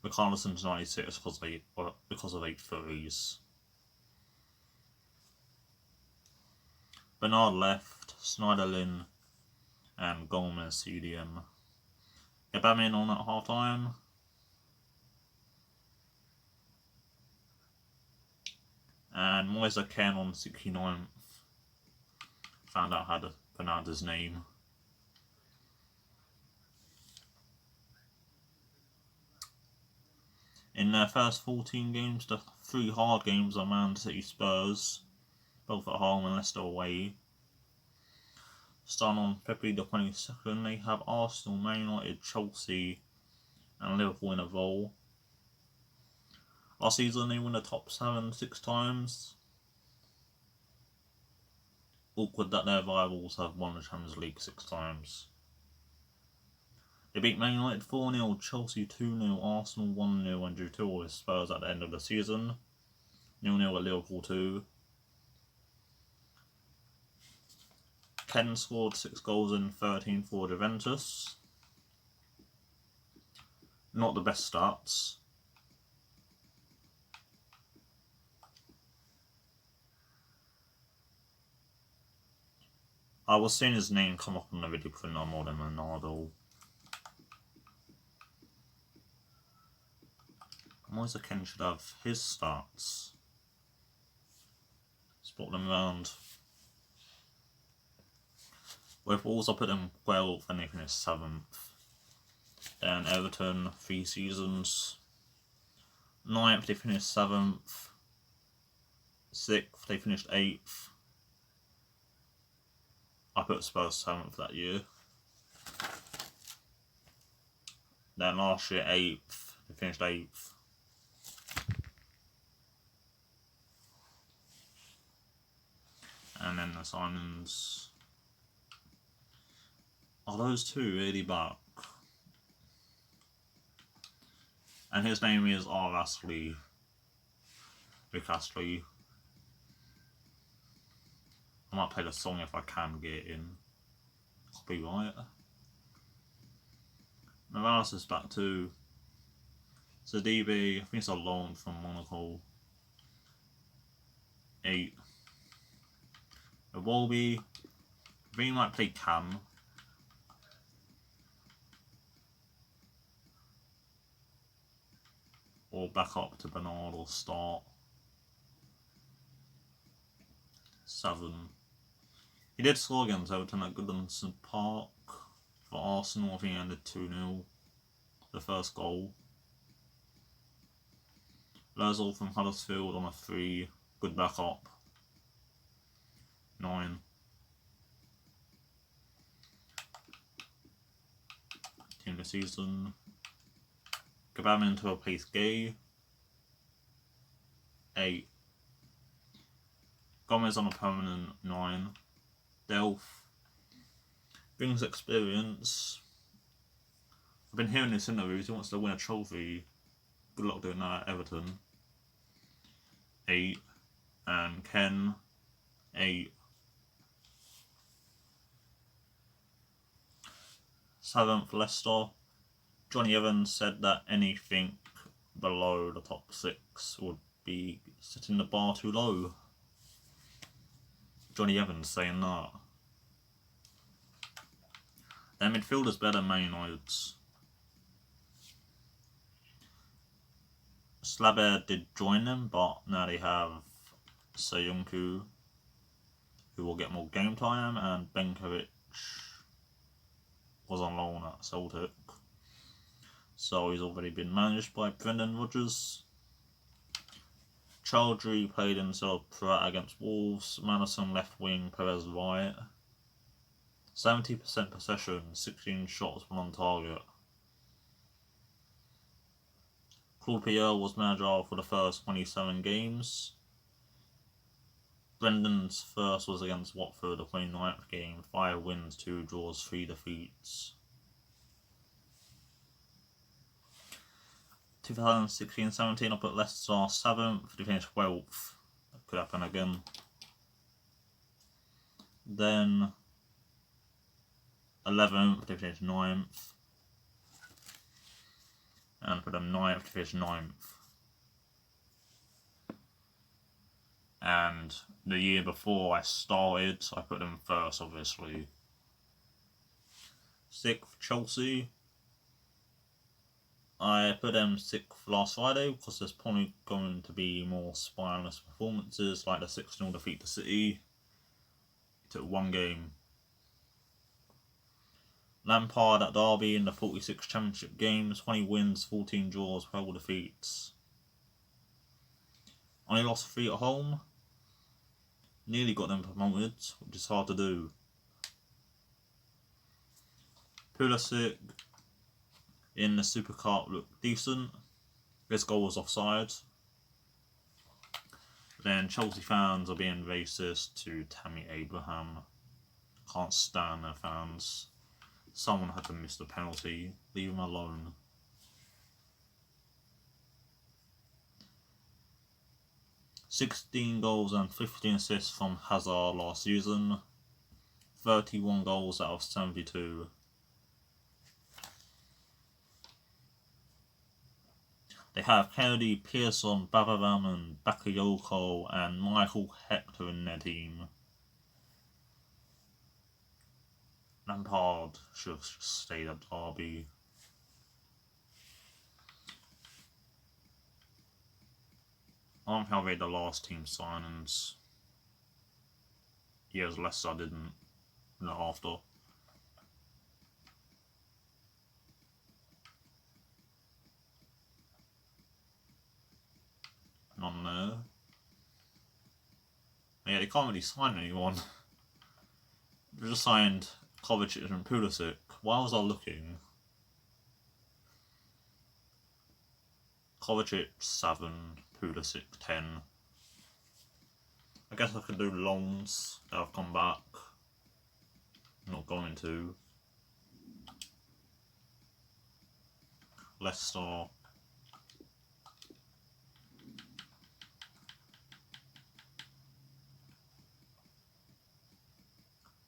Richarlison's 96 because of 8 threes. Bernard left, Snyderlin, and Gomez CDM. Aubameyang on at half time. And Moise Ken on 69th. Found out how to pronounce his name. In their first 14 games, the 3 hard games are Man City, Spurs, both at home and Leicester away. Starting on February the 22nd, they have Arsenal, Man United, Chelsea, and Liverpool in a row. Last season, they won the top 7 6 times. Awkward that their rivals have won the Champions League 6 times. They beat Man United 4-0, Chelsea 2-0, Arsenal 1-0, and drew 2 with Spurs at the end of the season. 0-0 at Liverpool 2. Ken scored 6 goals in 13 for Juventus. Not the best stats. I was seeing his name come up on the video for no more than Ronaldo. Moise Ken should have his stats. Spot them around. With Wolves, I put them 12th and they finished 7th. Then Everton, 3 seasons. 9th, they finished 7th. 6th, they finished 8th. I put Spurs 7th that year. Then last year, 8th, They finished 8th. And then the signings. Are those two really back? And his name is R. Astley. Rick Astley. I might play the song if I can get it in. Copyright. Morales is back too. So DB, I think it's a loan from Monaco. 8. Iwobi, I think he might play Cam. Or back up to Bernard or start. 7. He did score against Everton at Goodison Park. For Arsenal, I think he ended 2-0. The first goal. Lazell from Huddersfield on a 3. Good backup. 9. Team of the season. Gabamin to replace Gay. 8. Gomez on a permanent 9. Delph. Brings experience. I've been hearing this interviews. He wants to win a trophy. Good luck doing that at Everton. 8. And Ken. 8. 7th, Leicester. Johnny Evans said that anything below the top 6 would be setting the bar too low. Johnny Evans saying that. Their midfielder's better than Man United's. Slaber did join them, but now they have Sayunku, who will get more game time, and Benkovic was on loan at Celtic. So he's already been managed by Brendan Rodgers. Chowdhury played instead of Pratt against Wolves. Madison left wing, Perez right. 70% possession, 16 shots, 1 on target. Claude Pierre was manager for the first 27 games. Brendan's first was against Watford, the 29th game. 5 wins, 2 draws, 3 defeats. 2016-17, I put Leicester 7th, they finished 12th. That could happen again. Then 11th, they finished 9th. And for them 9th, they finished 9th. And the year before I started, I put them first, obviously. 6th, Chelsea. I put them 6th last Friday because there's probably going to be more spineless performances, like the 6-0 defeat to City. He took 1 game. Lampard at Derby in the 46 Championship games, 20 wins, 14 draws, 12 defeats. Only lost 3 at home. Nearly got them promoted, which is hard to do. Pulisic in the Super Cup looked decent. His goal was offside. Then Chelsea fans are being racist to Tammy Abraham. Can't stand their fans. Someone had to miss the penalty. Leave him alone. $16 goals and 15 assists from Hazard last season. 31 goals out of 72. They have Kennedy, Pearson, Bavaram and Bakayoko and Michael Hector in their team. Lampard should have just stayed at Derby. I don't think I read the last team signings. Years Leicester didn't. No, after. None there. Yeah, they can't really sign anyone. They just signed Kovacic and Pulisic. Why was I looking? Kovacic 7, Pulisic 10. I guess I could do loans that have come back. Not going to. Leicester.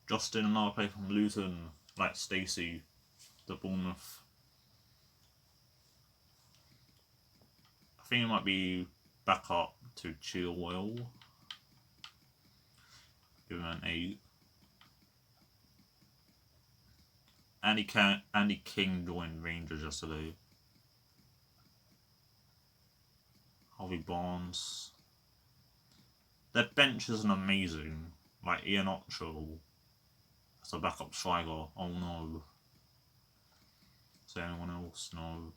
Justin, another player from Luton, like Stacey, the Bournemouth. I think it might be back up to Chilwell. Give him an 8. Andy King joined Rangers yesterday. Harvey Barnes. Their bench isn't amazing. Like Ian Ocho as a backup striker. Oh no. Is there anyone else? No.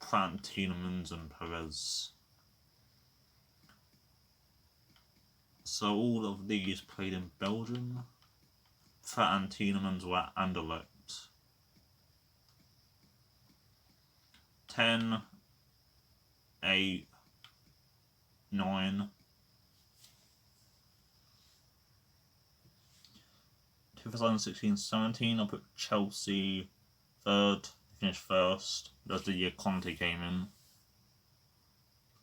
Pratt, Tielemans and Perez. So all of these played in Belgium. Pratt and Tielemans were at Anderlecht. 10, 8, 9. 2016-17, I put Chelsea third, finished first. That's the year Conte came in,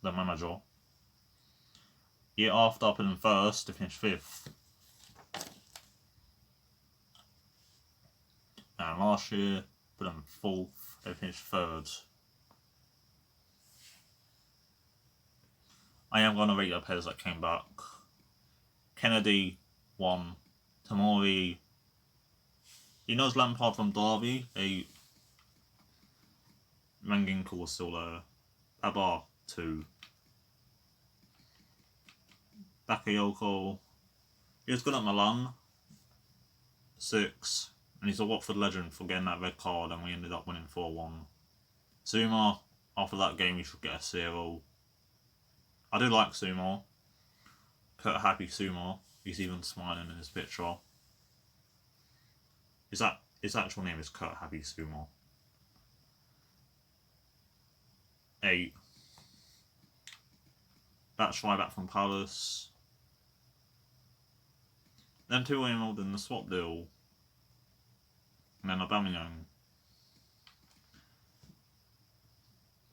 the manager. Year after, I put him first, to finish 5th. And last year, put him 4th, they finished 3rd. I am going to rate the players that came back. Kennedy, 1. Tamori. He knows Lampard from Derby. Manginko was still there. Abar, 2. Bakayoko. He was good at Milan. 6. And he's a Watford legend for getting that red card, and we ended up winning 4-1. Zuma, after that game, he should get a 0. I do like Zuma. Kurt Happy Zuma. He's even smiling in his picture. His actual name is Kurt Happy Zuma. 8. That's right back from Palace. Them 2 were involved in the swap deal. And then Aubameyang.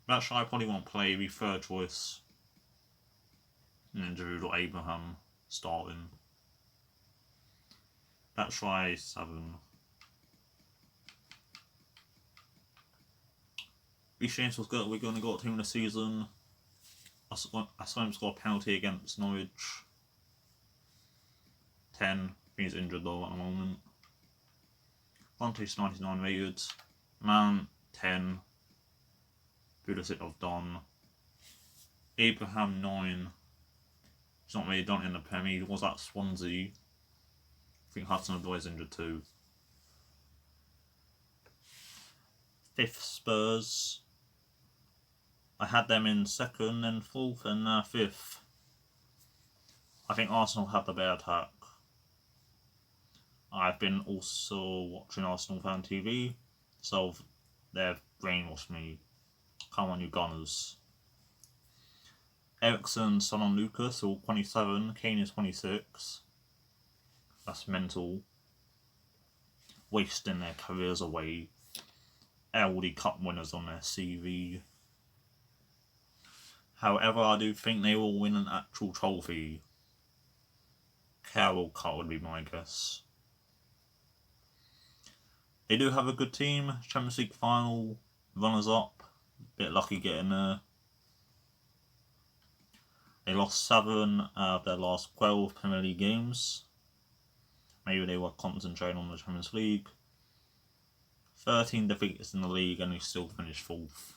That shy probably won't play, be 3rd choice. And then Giroud or Abraham starting. That shy 7. Reece James was good. We're going to go to him in the season. I saw him score a penalty against Norwich. 10. He's injured though at the moment. Conte's 99 rated. Man, 10. Pulisic of Don. Abraham, 9. He's not really done it in the Premier. He was at Swansea. I think Hudson-Odoi is injured too. 5th, Spurs. I had them in 2nd, then 4th, and 5th. I think Arsenal have the better attack. I've been also watching Arsenal Fan TV, so they've brainwashed me. Come on, you Gunners. Ericsson, Son and Lucas, all 27. Kane is 26. That's mental. Wasting their careers away. LD Cup winners on their CV. However, I do think they will win an actual trophy. Carroll Cup would be my guess. They do have a good team. Champions League final, runners up. Bit lucky getting there. They lost 7 out of their last 12 Premier League games. Maybe they were concentrating on the Champions League. 13 defeats in the league and they still finished 4th.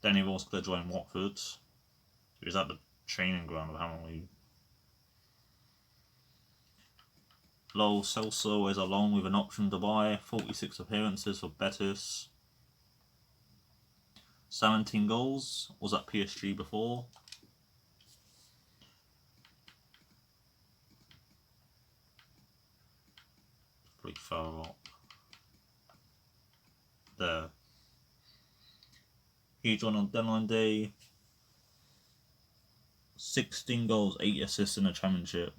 Then he was going to join Watford. He was at the training ground apparently. Lo Celso is along with an option to buy. 46 appearances for Betis. 17 goals. Was at PSG before. Pretty far up. there. He joined on deadline day. 16 goals, 8 assists in the championship.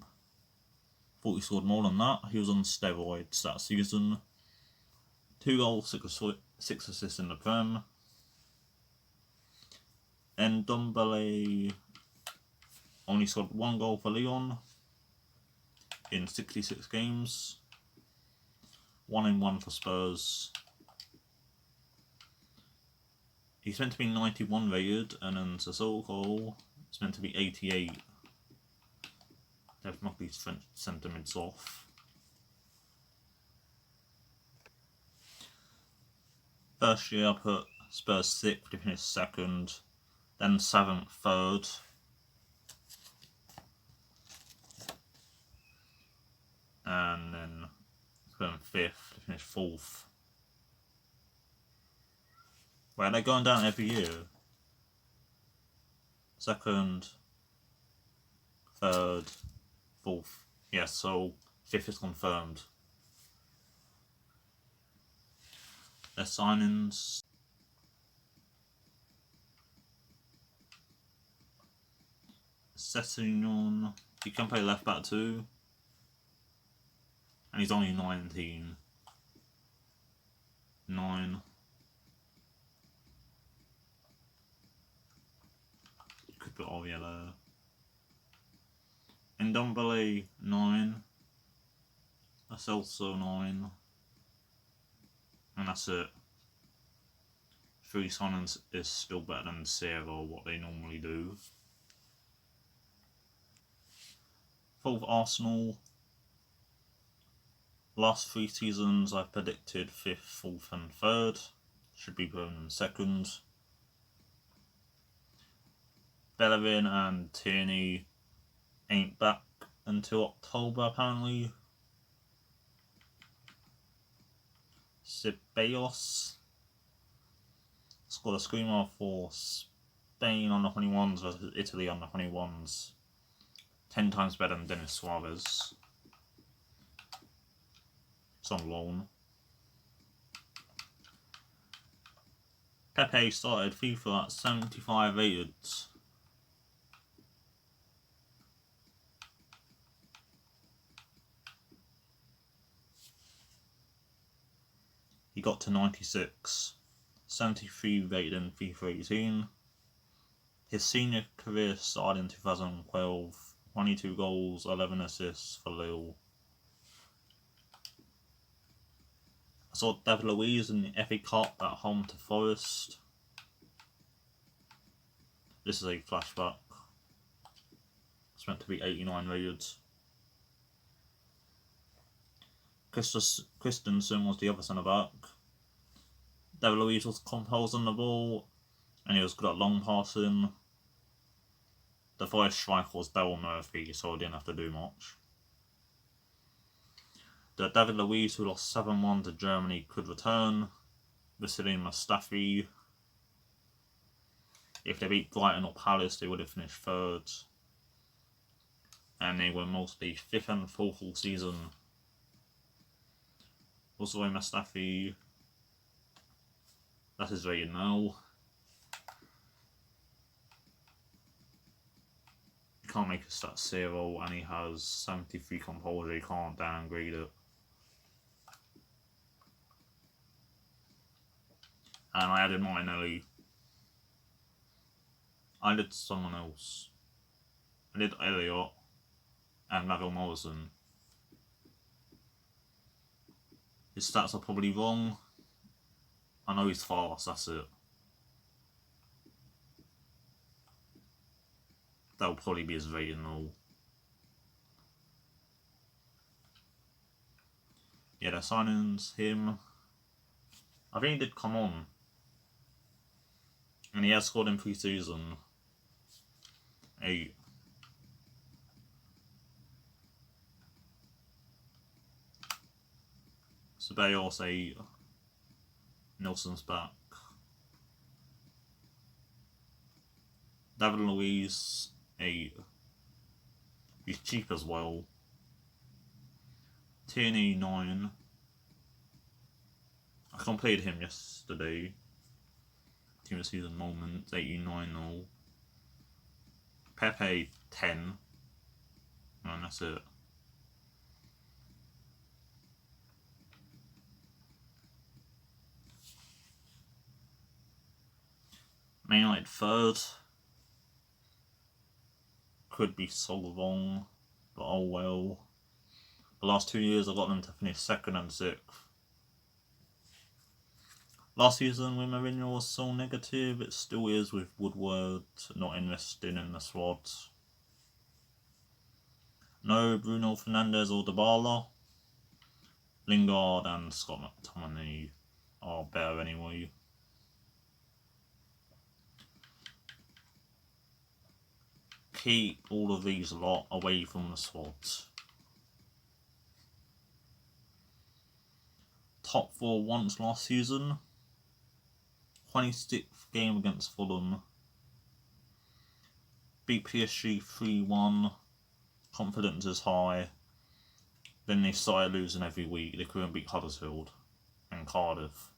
Thought he scored more than that. He was on steroids that season. 2 goals, 6 assists in the Prem. And Ndombele only scored 1 goal for Lyon in 66 games. 1 in 1 for Spurs. He's meant to be 91 rated, and then Sissoko is meant to be 88. They've knocked these French sentiments off. First year I put Spurs 6th, they finished 2nd, then 7th, 3rd. And then 5th, they finished 4th. Well, they're going down every year. 2nd, 3rd, 4th. Yeah, so 5th is confirmed. Their signings. Sessegnon, he can play left back too. And he's only 19. 9. Could put all yellow. Ndombele 9. That's also 9. And that's it. 3 signings is still better than 0, what they normally do. 4th Arsenal. Last 3 seasons I've predicted 5th, 4th and 3rd. Should be put in 2nd. Bellerin and Tierney ain't back until October apparently. Ceballos scored a screamer for Spain on the 21s versus Italy on the 21s. 10 times better than Denis Suarez. It's on loan. Pepe started FIFA at 75 rated. He got to 96. 73 rated in FIFA 18. His senior career started in 2012. 22 goals, 11 assists for Lille. I saw David Luiz in the FA Cup at home to Forest. This is a flashback. It's meant to be 89 rated. Christensen was the other centre back. David Luiz was composed on the ball, and he was good at long passing. The Forest striker was Daryl Murphy, so he didn't have to do much. The David Luiz, who lost 7-1 to Germany, could return. Vasily Mustafi. If they beat Brighton or Palace, they would have finished 3rd. And they were mostly 5th and 4th all season. Also, Mustafi. That's his rating now. You can't make a stat 0, and he has 73 composure. You can't downgrade it. And I added Martinelli. I did someone else. I did Elliot and Neville Morrison. His stats are probably wrong. I know he's fast, that's it. That'll probably be his rating though. Yeah, their signings, him. I think he did come on. And he has scored in pre-season. 8. Ceballos 8. Nelson's back. David Luiz 8. He's cheap as well. Tierney 9. I completed him yesterday. Team of season moments 89-0. Pepe 10. And that's it. Man United third. Could be so wrong, but oh well. The last 2 years I got them to finish second and sixth. Last season when Mourinho was so negative, it still is with Woodward not investing in the squad. No Bruno Fernandes or Dybala. Lingard and Scott McTominay are better anyway. Keep all of these lot away from the squad. Top 4 once last season. 26th game against Fulham. Beat PSG 3-1. Confidence is high. Then they started losing every week. They couldn't beat Huddersfield and Cardiff.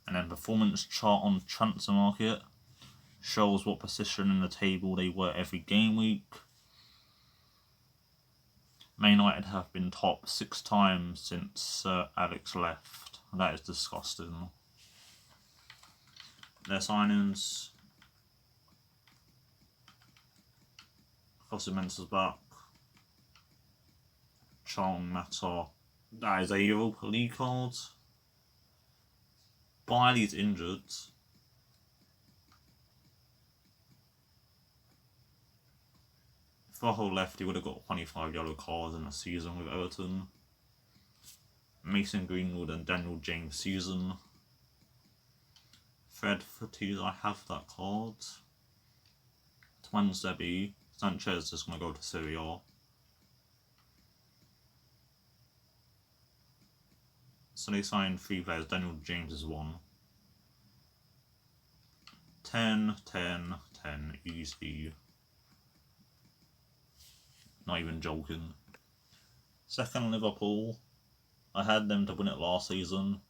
And then performance chart on transfer market shows what position in the table they were every game week. Man United have been top 6 times since Sir Alex left. That is disgusting. Their signings: Foster Mensah's back. Chong Mata. That is a Europa League card. Biley's injured. If Rojo left, he would have got 25 yellow cards in a season with Everton. Mason Greenwood and Daniel James season. Fred Footies, I have that card. Twanzebi. Sanchez is going to go to Serie A. So they signed 3 players. Daniel James is 1. 10, 10, 10, easy. Not even joking. Second, Liverpool. I had them to win it last season.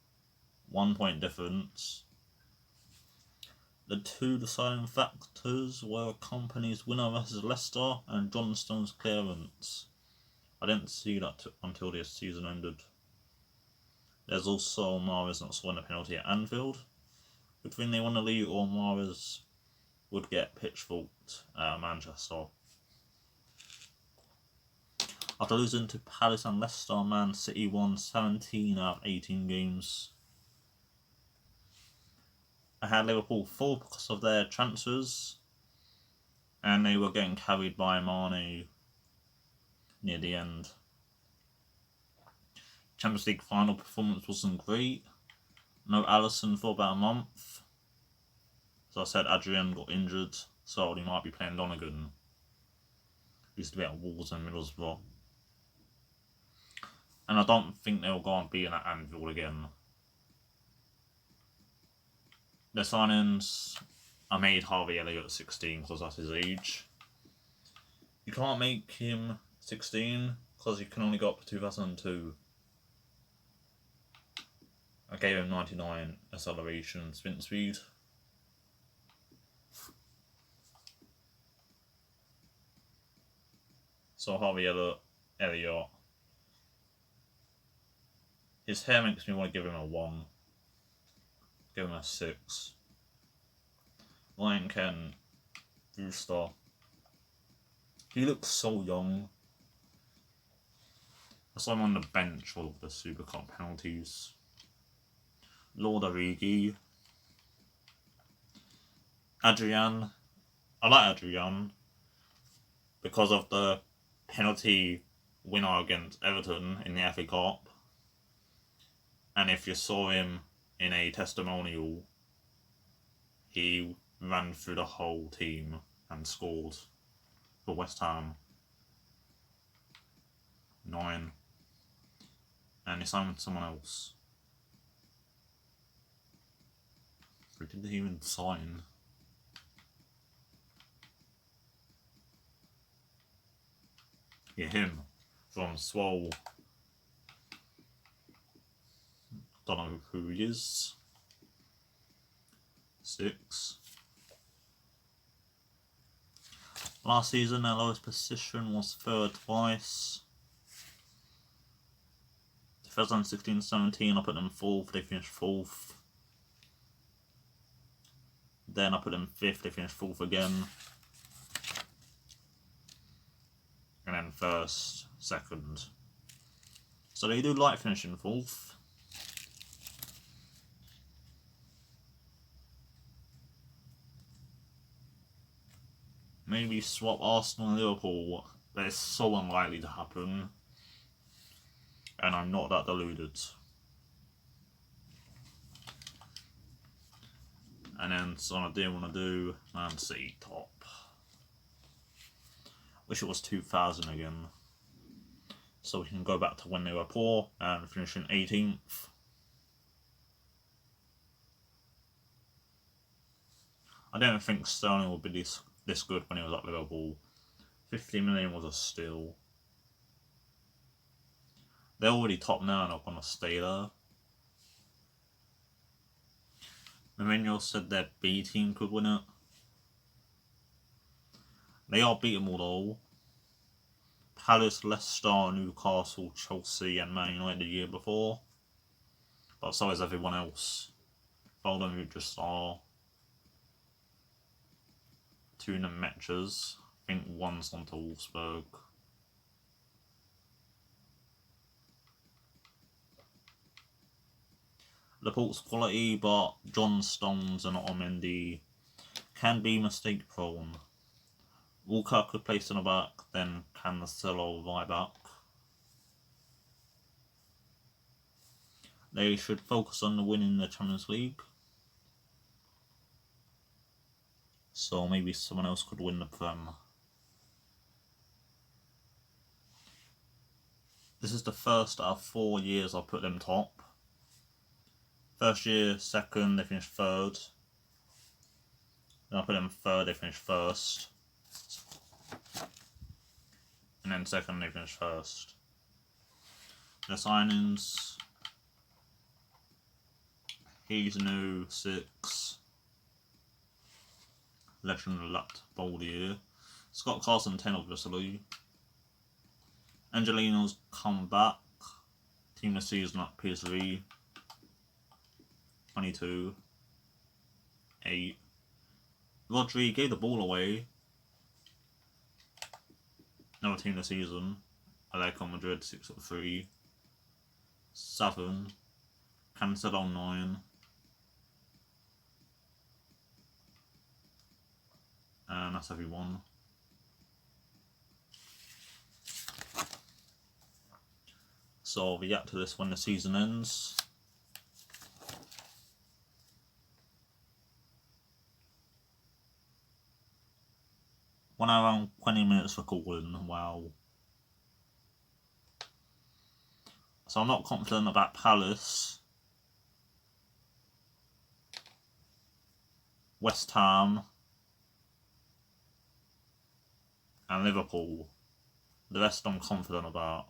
1 point difference. The 2 deciding factors were Company's winner versus Leicester and Johnstone's clearance. I didn't see that until this season ended. There's also Mahrez not scoring a penalty at Anfield. Good thing they won the league, or Mahrez would get pitchforked at Manchester. After losing to Palace and Leicester, Man City won 17 out of 18 games. I had Liverpool 4 because of their transfers, and they were getting carried by Mane near the end. Champions League final performance wasn't great. No Alisson for about a month. As I said, Adrian got injured, so he might be playing Donegan. Used to be at Wolves and Middlesbrough. And I don't think they'll go on beating at Anfield again. Their signings, I made Harvey Elliott 16 because that's his age. You can't make him 16 because he can only go up to 2002. I gave him 99 acceleration sprint speed. So Harvey Elliott. His hair makes me want to give him a 1. Give him a 6. Ryan Kent, Brewster. He looks so young. I saw him on the bench for the Super Cup penalties. Lord Origi. Adrian. I like Adrian because of the penalty winner against Everton in the FA Cup. And if you saw him in a testimonial, he ran through the whole team and scored for West Ham. 9. And he signed with someone else. Who did he even sign? Yeah, him. From Swole. Don't know who he is. 6. Last season, their lowest position was 3rd twice. 2016-17, I put them 4th, they finished 4th. Then I put them 5th, they finished 4th again. And then 1st, 2nd. So they do like finishing 4th. Maybe swap Arsenal and Liverpool, but it's so unlikely to happen. And I'm not that deluded. And then something I didn't want to do, Man City top. Wish it was 2000 again. So we can go back to when they were poor and finish in 18th. I don't think Sterling would be this good when he was at Liverpool. 50 million was a steal. They're already top now and are going to stay there. Mourinho said their B team could win it. They are beatable though. Palace, Leicester, Newcastle, Chelsea and Man United the year before. But so is everyone else. All of them who just are tuna matches. I think one's on to Wolfsburg. Laporte's quality, but John Stones and Otamendi can be mistake prone. Walker could play centre back, then Cancelo right back. They should focus on winning the Champions League. So maybe someone else could win the Prem. This is the first out of 4 years I've put them top. First year, 2nd, they finished 3rd. Then I put them 3rd, they finished 1st. And then 2nd, they finished 1st. The signings. He's new, 6. Legend lapped bold year. Scott Carson, 10 obviously. Angelino's come back. Team of the season at PSV. 22. 8. Rodri gave the ball away. Another team of the season. Atletico Madrid 6-3. 7. Cancelo 9. And that's everyone. So I'll react to this when the season ends. One hour and 20 minutes recording, wow. So I'm not confident about Palace, West Ham, and Liverpool. The rest I'm confident about.